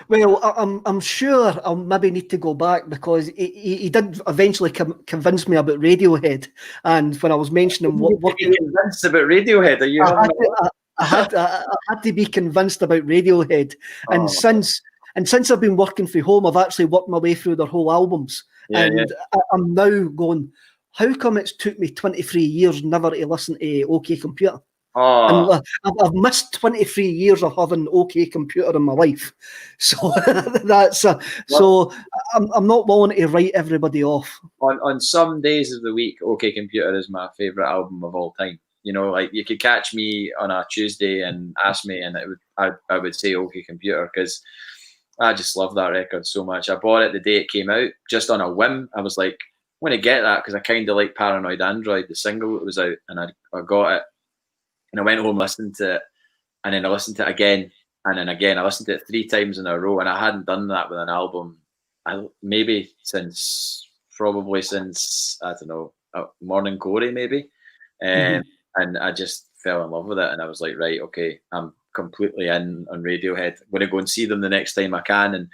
Well, I'm sure I'll maybe need to go back, because he did eventually convince me about Radiohead. And when I was mentioning what convinced about Radiohead, are you? I had to be convinced about Radiohead, and since I've been working from home, I've actually worked my way through their whole albums, I'm now going, how come it's took me 23 years never to listen to OK Computer? And I've missed 23 years of having OK Computer in my life, so that's so I'm not willing to write everybody off. On some days of the week, OK Computer is my favourite album of all time. You know, like you could catch me on a Tuesday and ask me, and I would say OK Computer, because I just love that record so much. I bought it the day it came out, just on a whim. I was like, I'm going to get that because I kind of like Paranoid Android, the single that was out, and I got it. And I went home, listened to it, and then I listened to it again, and then again. I listened to it 3 times in a row, and I hadn't done that with an album, maybe since I don't know, Morning Glory, maybe. And I just fell in love with it, and I was like, right, okay, I'm completely in on Radiohead. I'm going to go and see them the next time I can. And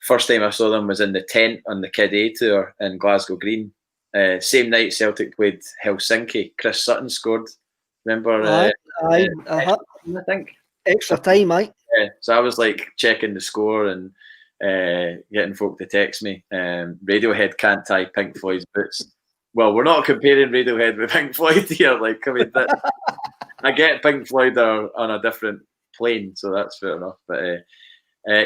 first time I saw them was in the tent on the Kid A tour in Glasgow Green. Same night Celtic played Helsinki. Chris Sutton scored. Remember? I think extra time, mate. Yeah, so I was like checking the score and getting folk to text me. Radiohead can't tie Pink Floyd's boots. Well, we're not comparing Radiohead with Pink Floyd here. Like, I mean, I get Pink Floyd are on a different plane, so that's fair enough. But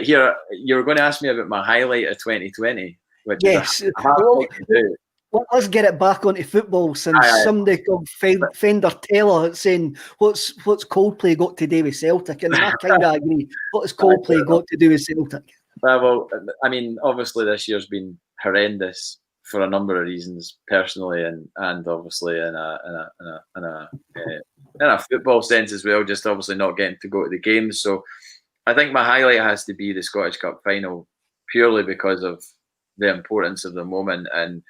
here, you were going to ask me about my highlight of 2020, which yes. is a hard thing to do. Well, let's get it back onto football, since somebody called Fender Taylor saying, what's Coldplay got to do with Celtic? And I kind of agree. What has Coldplay got to do with Celtic? Well, I mean, obviously this year's been horrendous for a number of reasons, personally and obviously in a football sense as well. Just obviously not getting to go to the games. So I think my highlight has to be the Scottish Cup final, purely because of the importance of the moment and,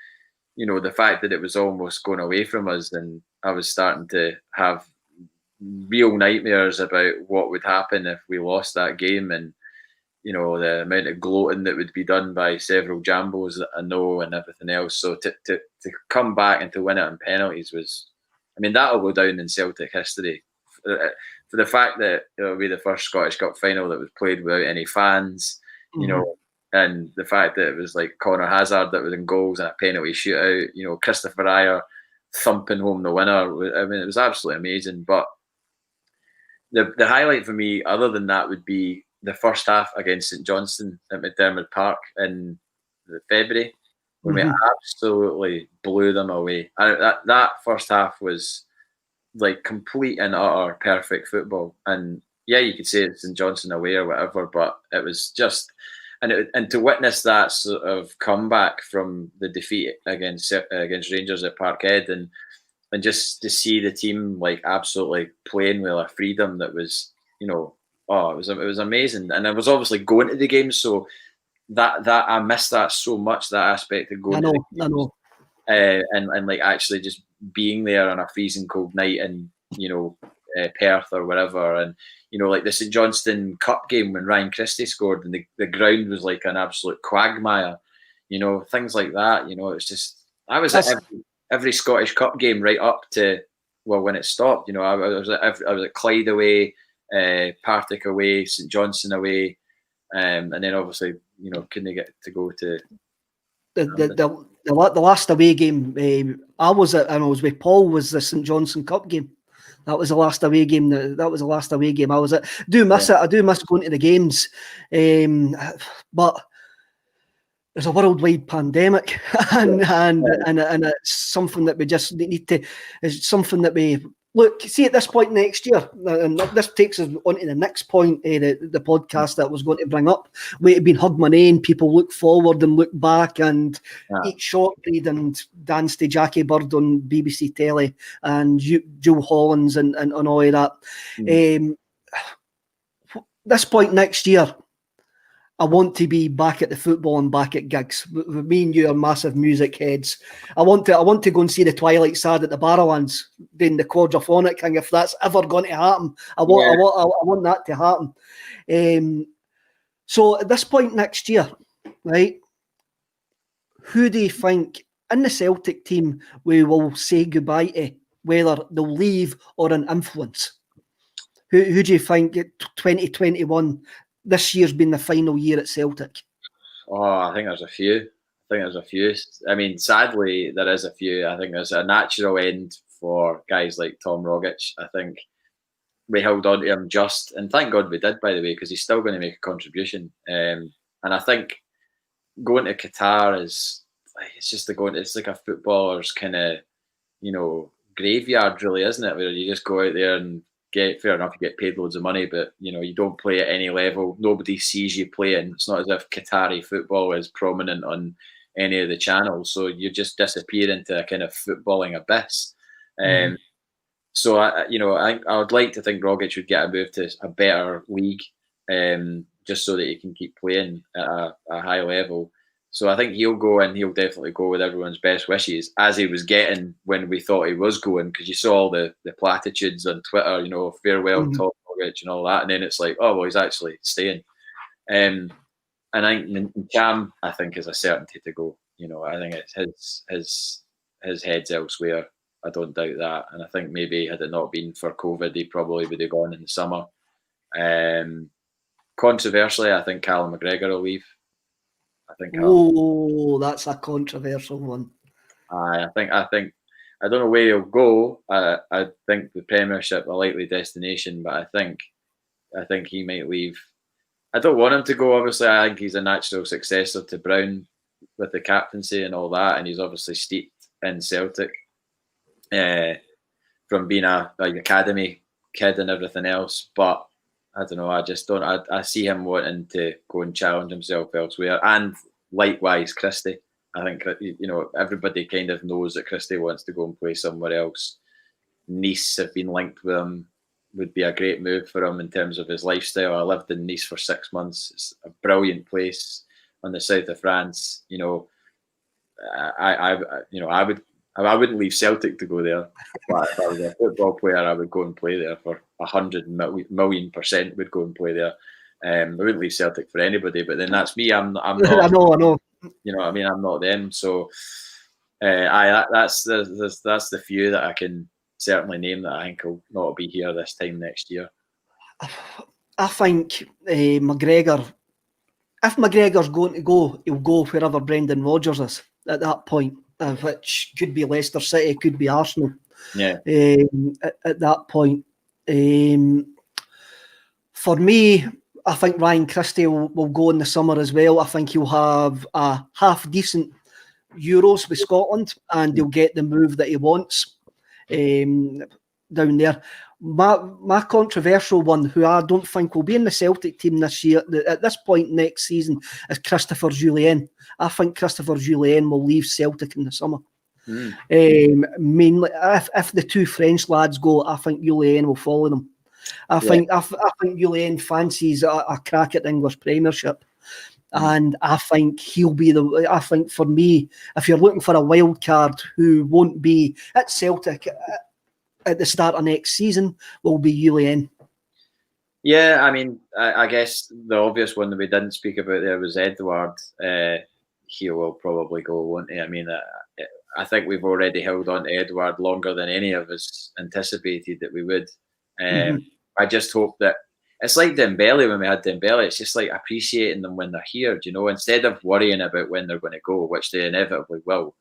you know, the fact that it was almost going away from us, and I was starting to have real nightmares about what would happen if we lost that game, and, you know, the amount of gloating that would be done by several jambos that I know and everything else. So to come back and to win it on penalties was, I mean, that'll go down in Celtic history. For the fact that it'll be the first Scottish Cup final that was played without any fans, you know, and the fact that it was like Conor Hazard that was in goals and a penalty shootout, you know, Christopher Ayer thumping home the winner. I mean, it was absolutely amazing. But the highlight for me, other than that, would be the first half against St Johnstone at McDiarmid Park in February, when we absolutely blew them away. That first half was like complete and utter perfect football. And yeah, you could say it's St Johnstone away or whatever, but it was just... And to witness that sort of comeback from the defeat against Rangers at Parkhead, and just to see the team like absolutely playing with a freedom that was, you know, it was amazing. And I was obviously going to the games, so that I missed that so much, that aspect of going to the games. And like actually just being there on a freezing cold night in, you know, Perth or wherever, and, you know, like the St Johnstone Cup game when Ryan Christie scored and the ground was like an absolute quagmire, you know, things like that. You know, it's just, I was at every Scottish Cup game right up to, well, when it stopped. You know, I was at Clyde away, Partick away, St Johnstone away, and then obviously, you know, couldn't get to go to the last away game I was at, and I was with Paul, was the St Johnstone Cup game. That was the last away game. That was the last away game I was at. I do miss it. I do miss going to the games, but there's a worldwide pandemic, and it's something that we just need to. It's something that we look. See, at this point next year, and this takes us on to the next point. The podcast that I was going to bring up. We've been Hug My Name. People look forward and look back and eat shortbread and dance to Jackie Bird on BBC Telly and Joe Hollins and all of that. This point next year, I want to be back at the football and back at gigs. Me and you are massive music heads. I want to go and see the Twilight Sad at the Barrowlands doing the quadraphonic thing. If that's ever going to happen, I want that to happen. So at this point next year, right? Who do you think in the Celtic team we will say goodbye to, whether they'll leave or an influence? Who do you think 2021? This year's been the final year at Celtic. Oh, I think there's a few. I mean, sadly, there is a few. I think there's a natural end for guys like Tom Rogic. I think we held on to him just, and thank God we did, by the way, because he's still going to make a contribution. And I think going to Qatar it's like a footballer's kind of, graveyard, really, isn't it? Where you just go out there and fair enough, you get paid loads of money, but you don't play at any level. Nobody sees you playing. It's not as if Qatari football is prominent on any of the channels, so you just disappear into a kind of footballing abyss. So I would like to think Rogic would get a move to a better league, just so that he can keep playing at a high level. So I think he'll go, and he'll definitely go with everyone's best wishes, as he was getting when we thought he was going, because you saw all the platitudes on Twitter, farewell Tom Rogic and all that, and then it's like, oh well, he's actually staying. And I think Cham, I think, is a certainty to go. I think it's his head's elsewhere. I don't doubt that, and I think maybe had it not been for COVID, he probably would have gone in the summer. Controversially, I think Callum McGregor will leave. That's a controversial one. I think I don't know where he'll go. I think the Premiership a likely destination, but I think he might leave. I don't want him to go. Obviously, I think he's a natural successor to Brown with the captaincy and all that, and he's obviously steeped in Celtic from being a academy kid and everything else. But I don't know. I just don't. I see him wanting to go and challenge himself elsewhere, and likewise Christie. I think everybody kind of knows that Christie wants to go and play somewhere else. Nice have been linked with him. Would be a great move for him in terms of his lifestyle. I lived in Nice for 6 months. It's a brilliant place on the south of France. I wouldn't leave Celtic to go there. But if I was a football player, I would go and play there for 100 million%. Would go and play there. I wouldn't leave Celtic for anybody. But then that's me. I'm not. I know. I'm not them. So, that's the few that I can certainly name that I think will not be here this time next year. I think McGregor. If McGregor's going to go, he'll go wherever Brendan Rodgers is at that point, which could be Leicester City, could be Arsenal. Yeah. At that point, for me, I think Ryan Christie will go in the summer as well. I think he'll have a half decent Euros with Scotland, and he'll get the move that he wants down there. My controversial one, who I don't think will be in the Celtic team this year, at this point next season, is Christopher Jullien. I think Christopher Jullien will leave Celtic in the summer. Mainly, if the two French lads go, I think Jullien will follow them. I think Jullien fancies a crack at the English Premiership. And I think he'll be I think for me, if you're looking for a wild card who won't be at Celtic at the start of next season, will be Jullien. Yeah, I mean, I guess the obvious one that we didn't speak about there was Edouard. He will probably go, won't he? I mean, I think we've already held on to Edouard longer than any of us anticipated that we would. I just hope that it's like Dembele when we had Dembele. It's just like appreciating them when they're here, instead of worrying about when they're going to go, which they inevitably will.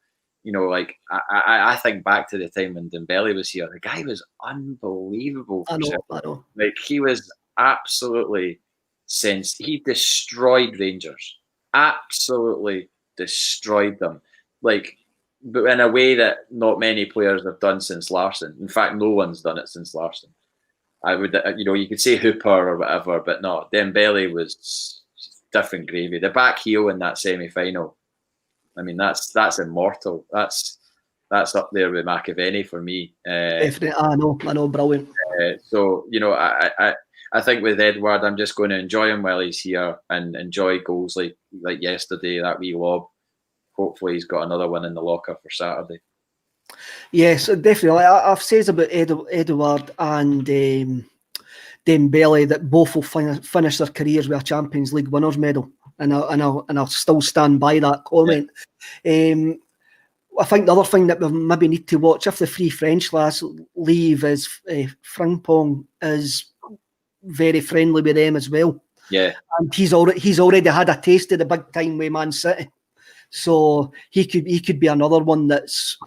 I think back to the time when Dembele was here. The guy was unbelievable. I know. Like, he was absolutely he destroyed Rangers. Absolutely destroyed them. Like, but in a way that not many players have done since Larsson. In fact, no one's done it since Larsson. I would, you could say Hooper or whatever, but no, Dembele was different gravy. The back heel in that semi-final, I mean, that's immortal. That's up there with McAvenny for me. Definitely, I know, brilliant. So I think with Edward, I'm just going to enjoy him while he's here and enjoy goals like yesterday, that wee lob. Hopefully he's got another one in the locker for Saturday. Yes, definitely. I've said about Edward and Dembele that both will finish their careers with a Champions League winners' medal, and I'll still stand by that comment. Yeah. I think the other thing that we maybe need to watch if the three French lads leave is Frimpong is very friendly with them as well. Yeah, and he's already had a taste of the big time with Man City. So he could be another one that's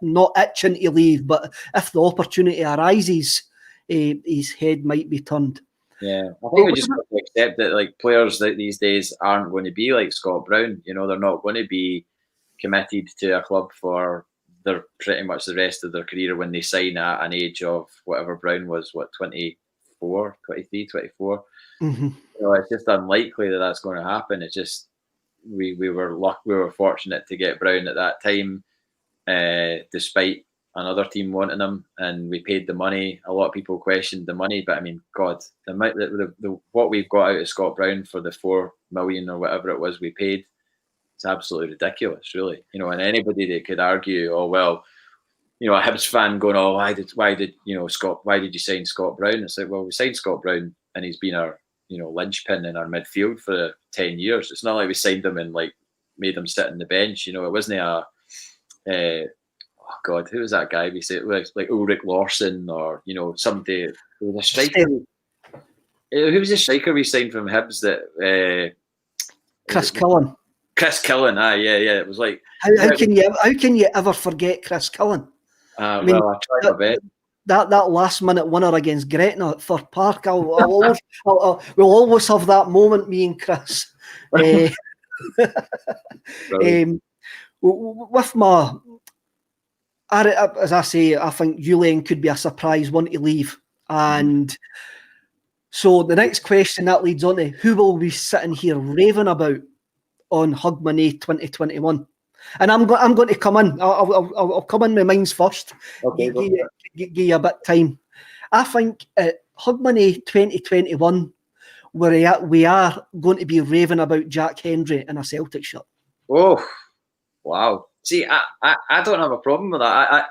not itching to leave, but if the opportunity arises, his head might be turned. Yeah, I think we just have to accept that like players that these days aren't going to be like Scott Brown. You know, they're not going to be committed to a club for their pretty much the rest of their career when they sign at an age of whatever Brown was, 24, 23, 24. Mm-hmm. You know, it's just unlikely that that's going to happen. It's just we were fortunate to get Brown at that time, despite another team wanting him, and we paid the money. A lot of people questioned the money, but I mean, God, what we've got out of Scott Brown for the 4 million or whatever it was we paid, it's absolutely ridiculous, really. You know, and anybody that could argue, oh well, you know, a Hibs fan going, oh why did you sign Scott Brown? It's like, well, we signed Scott Brown and he's been our, you know, linchpin in our midfield for 10 years. It's not like we signed him and like made him sit on the bench. You know, it wasn't oh God, who was that guy? We said like Ulrich Larsson or, you know, somebody. Who was a striker? Who was the striker we signed from Hibs that? Chris Cullen. Chris Cullen, yeah. It was like how can you ever forget Chris Cullen? I tried my best. That last minute winner against Gretna at Fir Park, we'll always have that moment, me and Chris. With my, as I say, I think Julian could be a surprise one to leave. And so the next question that leads on to, who will we be sitting here raving about on Hogmanay 2021? And I'm going to come in. I'll come in. My mind's first. Okay. Give you a bit of time. I think at Hogmanay 2021, we are going to be raving about Jack Hendry in a Celtic shirt. Oh, wow! See, I don't have a problem with that.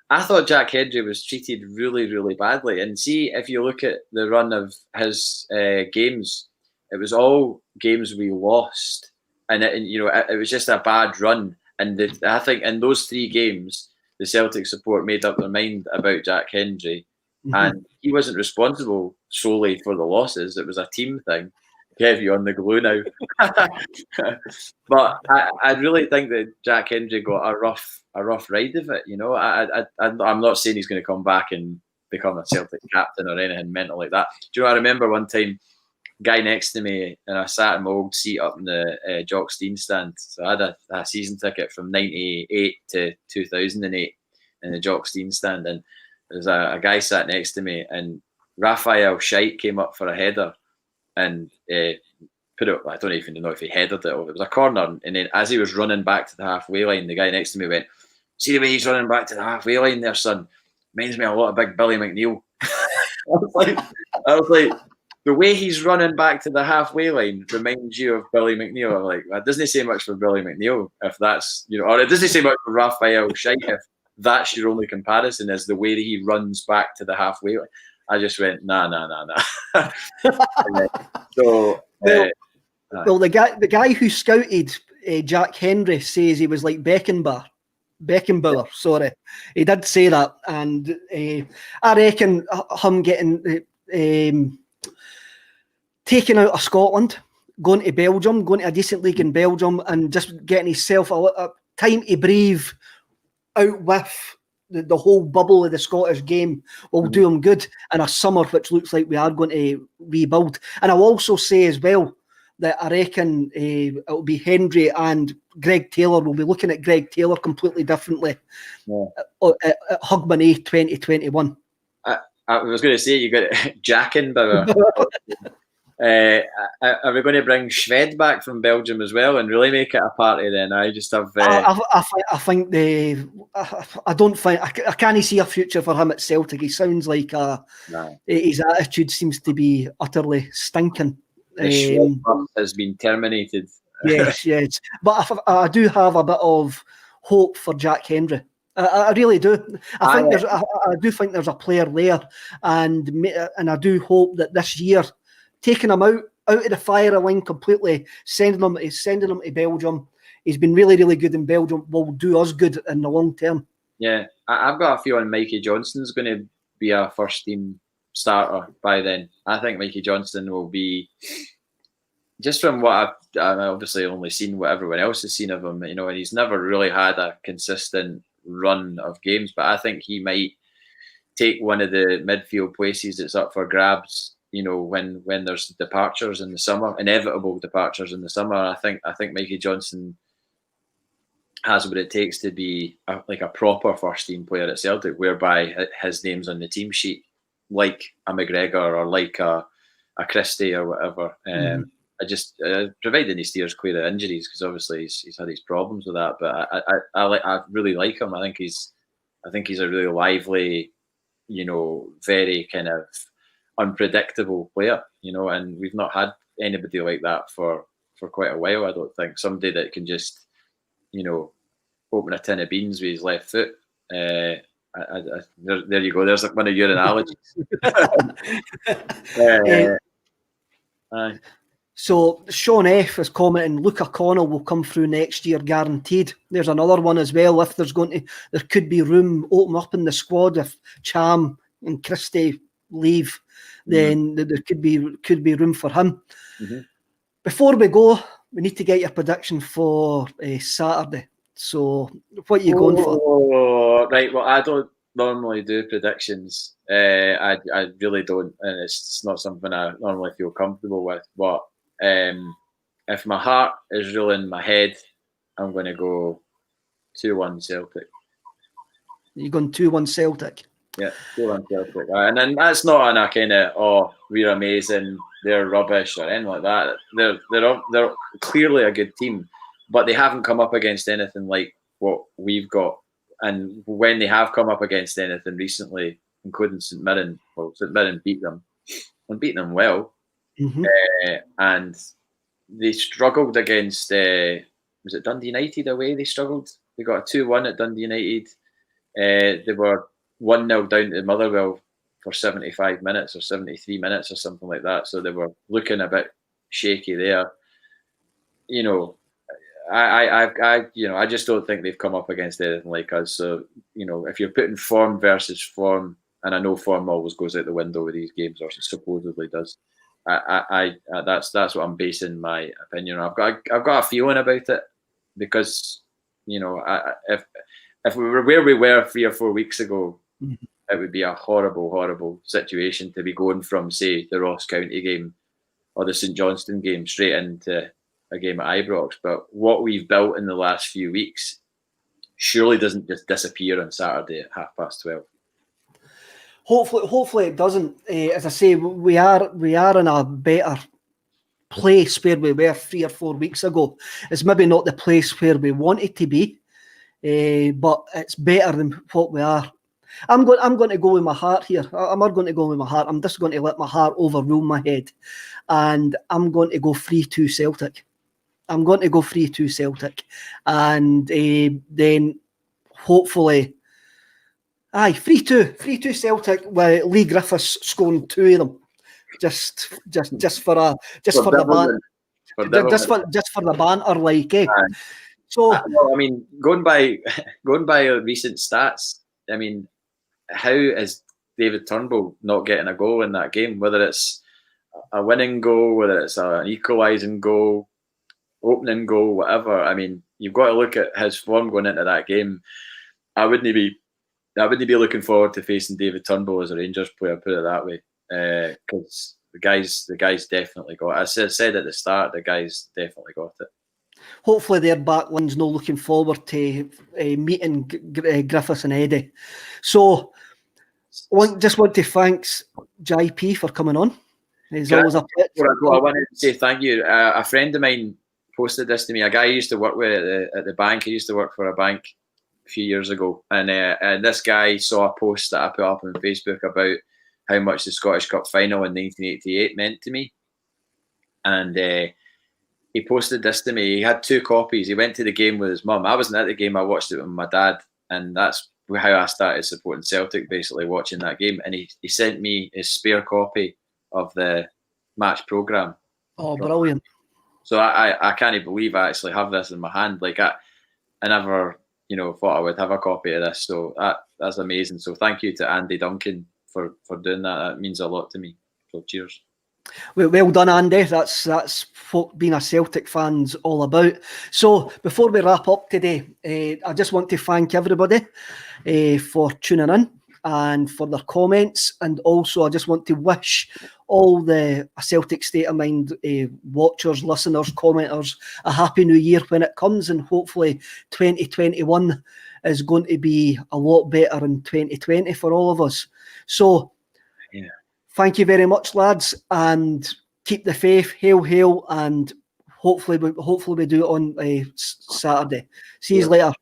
I thought Jack Hendry was treated really, really badly. And see, if you look at the run of his games, it was all games we lost, and it was just a bad run. And I think in those 3 games, the Celtic support made up their mind about Jack Hendry, and he wasn't responsible solely for the losses. It was a team thing. Kev, you on the glue now. But I really think that Jack Hendry got a rough ride of it. You know, I'm not saying he's going to come back and become a Celtic captain or anything mental like that. Do you know? I remember one time, guy next to me, and I sat in my old seat up in the Jock Stein stand. So I had a season ticket from 98 to 2008 in the Jock Stein stand, and there's a guy sat next to me, and Raphael Scheidt came up for a header and put it. I don't even know if he headed it or it was a corner. And then as he was running back to the halfway line, the guy next to me went, "See the way he's running back to the halfway line there, son? Reminds me a lot of big Billy McNeil." I was like, the way he's running back to the halfway line reminds you of Billy McNeil. I'm like, that doesn't say much for Billy McNeil if that's, you know, or it doesn't say much for Raphael Scheidt if that's your only comparison is the way that he runs back to the halfway line. I just went, nah. So, well, the guy who scouted Jack Hendry says he was like Beckenbauer. Sorry, he did say that, and I reckon him getting taken out of Scotland, going to Belgium, going to a decent league in Belgium, and just getting himself a time to breathe out with the whole bubble of the Scottish game will do him good in a summer which looks like we are going to rebuild. And I'll also say as well that I reckon it'll be Hendry and Greg Taylor. We'll be looking at Greg Taylor completely differently at Hogmanay 2021. I was going to say you got Jackenbauer. Are we going to bring Shved back from Belgium as well and really make it a party then? I just have. I think I don't think I can't see a future for him at Celtic. He sounds like his attitude seems to be utterly stinking. The Shved bus has been terminated. Yes. But I do have a bit of hope for Jack Hendry. I really do. I do think there's a player there, and I do hope that this year, taking him out of the firing line completely, sending him to Belgium. He's been really, really good in Belgium. Will do us good in the long term. Yeah, I've got a feeling Mikey Johnston's going to be a first team starter by then. I think Mikey Johnston will be, just from what I've obviously only seen what everyone else has seen of him, and he's never really had a consistent run of games, but I think he might take one of the midfield places that's up for grabs. When there's departures in the summer, inevitable departures in the summer, I think Mikey Johnston has what it takes to be like a proper first team player at Celtic, whereby his name's on the team sheet, like a McGregor or like a Christie or whatever. I just providing he steers clear of injuries, because obviously he's had his problems with that. But I really like him. I think he's a really lively, very kind of unpredictable player, and we've not had anybody like that for quite a while. I don't think somebody that can just, open a tin of beans with his left foot. There you go. There's one of your analogies. So Sean F is commenting, Luke O'Connell will come through next year, guaranteed. There's another one as well. If there could be room open up in the squad if Cham and Christie leave, then there could be room for him. Mm-hmm. Before we go, we need to get your prediction for Saturday. So what are you going for? Right, well, I don't normally do predictions. I really don't, and it's not something I normally feel comfortable with. But if my heart is ruling my head, I'm going to go 2-1 Celtic. You're going 2-1 Celtic? Yeah, 2-1 Celtic. And then that's not on a kind of, we're amazing, they're rubbish or anything like that. They're clearly a good team, but they haven't come up against anything like what we've got. And when they have come up against anything recently, including St Mirren, St Mirren beat them and beat them well. Mm-hmm. And they struggled against, was it Dundee United away? They struggled. They got a 2-1 at Dundee United. They were 1-0 down to Motherwell for 75 minutes or 73 minutes or something like that. So they were looking a bit shaky there. I just don't think they've come up against anything like us. So, if you're putting form versus form, and I know form always goes out the window with these games, or supposedly does. That's what I'm basing my opinion on. I've got a feeling about it, because if we were where we were 3 or 4 weeks ago, mm-hmm. It would be a horrible, horrible situation to be going from, say, the Ross County game or the St Johnstone game straight into a game at Ibrox. But what we've built in the last few weeks surely doesn't just disappear on Saturday at 12:30. Hopefully it doesn't. As I say, we are in a better place where we were 3 or 4 weeks ago. It's maybe not the place where we wanted to be, but it's better than what we are. I'm going to go with my heart here. I'm not going to go with my heart. I'm just going to let my heart overrule my head, and I'm going to go 3-2 Celtic. I'm going to go 3-2 Celtic, and then hopefully, 3-2 Celtic with Lee Griffiths scoring 2 of them, just for the banter, like. So I mean, going by recent stats, I mean, how is David Turnbull not getting a goal in that game? Whether it's a winning goal, whether it's an equalising goal, opening goal, whatever. I mean, you've got to look at his form going into that game. I wouldn't be looking forward to facing David Turnbull as a Rangers player, put it that way, because the guys definitely got it. As I said at the start, the guys definitely got it. Hopefully their backline's no looking forward to meeting Griffiths and Eddie. So just want to thank JP for coming on. It's always a pleasure. I wanted to say thank you. A friend of mine posted this to me. A guy I used to work with at the bank. I used to work for a bank a few years ago, and this guy saw a post that I put up on Facebook about how much the Scottish Cup final in 1988 meant to me, and he posted this to me. He had 2 copies. He went to the game with his mum. I wasn't at the game. I watched it with my dad, and that's how I started supporting Celtic, basically watching that game. And he sent me his spare copy of the match programme. Oh, brilliant. So I can't believe I actually have this in my hand. Like I never, thought I would have a copy of this. So that's amazing. So thank you to Andy Duncan for doing that. That means a lot to me. So cheers. Well done, Andy. That's what being a Celtic fan's all about. So before we wrap up today, I just want to thank everybody for tuning in and for their comments, and also I just want to wish all the Celtic State of Mind watchers, listeners, commenters a happy new year when it comes, and hopefully 2021 is going to be a lot better than 2020 for all of us. So yeah. Thank you very much, lads, and keep the faith. Hail, hail, and hopefully we do it on Saturday. See you later.